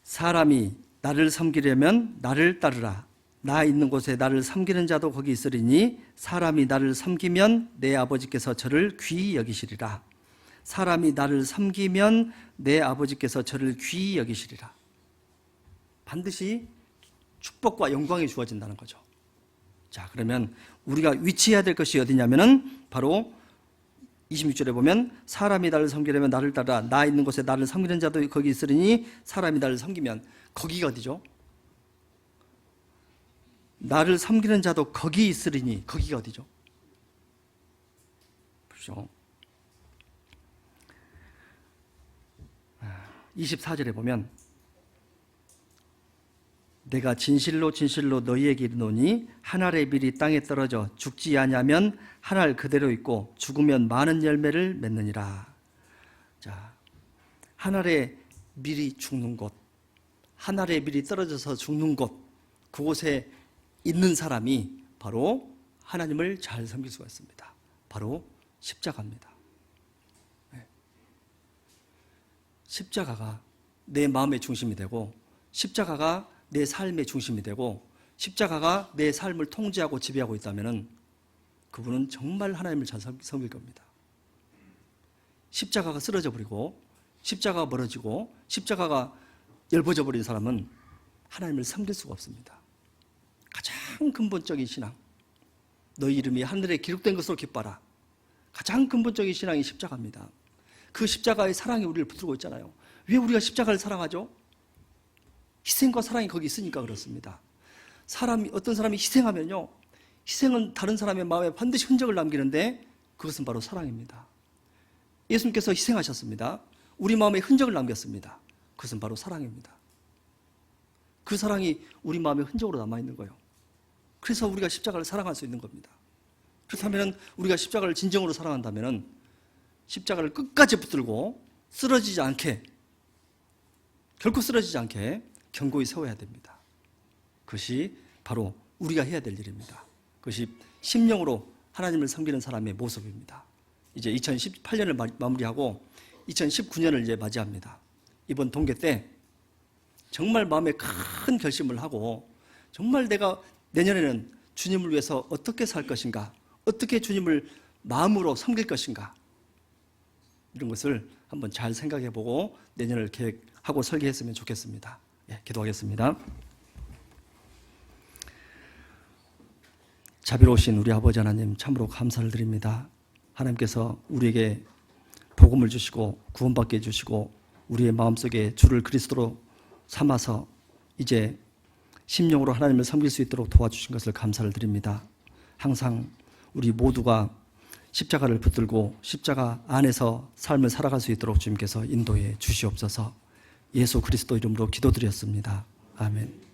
사람이 나를 섬기려면 나를 따르라. 나 있는 곳에 나를 섬기는 자도 거기 있으리니 사람이 나를 섬기면 내 아버지께서 저를 귀히 여기시리라. 사람이 나를 섬기면 내 아버지께서 저를 귀히 여기시리라. 반드시 축복과 영광이 주어진다는 거죠. 자, 그러면 우리가 위치해야 될 것이 어디냐면은 바로 26절에 보면 사람이 나를 섬기려면 나를 따라 나 있는 곳에 나를 섬기는 자도 거기 있으리니 사람이 나를 섬기면 거기가 어디죠? 나를 섬기는 자도 거기 있으리니 거기가 어디죠? 보시죠. 24절에 보면 내가 진실로 진실로 너희에게 이르노니 한 알의 밀이 땅에 떨어져 죽지 아니하면 한 알 그대로 있고 죽으면 많은 열매를 맺느니라. 자, 한 알의 밀이 죽는 곳, 한 알의 밀이 떨어져서 죽는 곳, 그곳에 있는 사람이 바로 하나님을 잘 섬길 수가 있습니다. 바로 십자가입니다. 십자가가 내 마음의 중심이 되고 십자가가 내 삶의 중심이 되고 십자가가 내 삶을 통제하고 지배하고 있다면 그분은 정말 하나님을 잘 섬길 겁니다. 십자가가 쓰러져 버리고 십자가가 멀어지고 십자가가 열 버린 사람은 하나님을 섬길 수가 없습니다. 가장 근본적인 신앙, 너희 이름이 하늘에 기록된 것으로 기뻐라. 가장 근본적인 신앙이 십자가입니다. 그 십자가의 사랑이 우리를 붙들고 있잖아요. 왜 우리가 십자가를 사랑하죠? 희생과 사랑이 거기 있으니까 그렇습니다. 어떤 사람이 희생하면요, 희생은 다른 사람의 마음에 반드시 흔적을 남기는데 그것은 바로 사랑입니다. 예수님께서 희생하셨습니다. 우리 마음에 흔적을 남겼습니다. 그것은 바로 사랑입니다. 그 사랑이 우리 마음에 흔적으로 남아있는 거예요. 그래서 우리가 십자가를 사랑할 수 있는 겁니다. 그렇다면 우리가 십자가를 진정으로 사랑한다면 십자가를 끝까지 붙들고 쓰러지지 않게, 결코 쓰러지지 않게 견고히 세워야 됩니다. 그것이 바로 우리가 해야 될 일입니다. 그것이 심령으로 하나님을 섬기는 사람의 모습입니다. 이제 2018년을 마무리하고 2019년을 이제 맞이합니다. 이번 동계 때 정말 마음에 큰 결심을 하고, 정말 내가 내년에는 주님을 위해서 어떻게 살 것인가, 어떻게 주님을 마음으로 섬길 것인가, 이런 것을 한번 잘 생각해 보고 내년을 계획하고 설계했으면 좋겠습니다. 예, 기도하겠습니다. 자비로우신 우리 아버지 하나님, 참으로 감사를 드립니다. 하나님께서 우리에게 복음을 주시고 구원받게 해주시고 우리의 마음속에 주를 그리스도로 삼아서 이제 심령으로 하나님을 섬길 수 있도록 도와주신 것을 감사를 드립니다. 항상 우리 모두가 십자가를 붙들고 십자가 안에서 삶을 살아갈 수 있도록 주님께서 인도해 주시옵소서. 예수 그리스도 이름으로 기도드렸습니다. 아멘.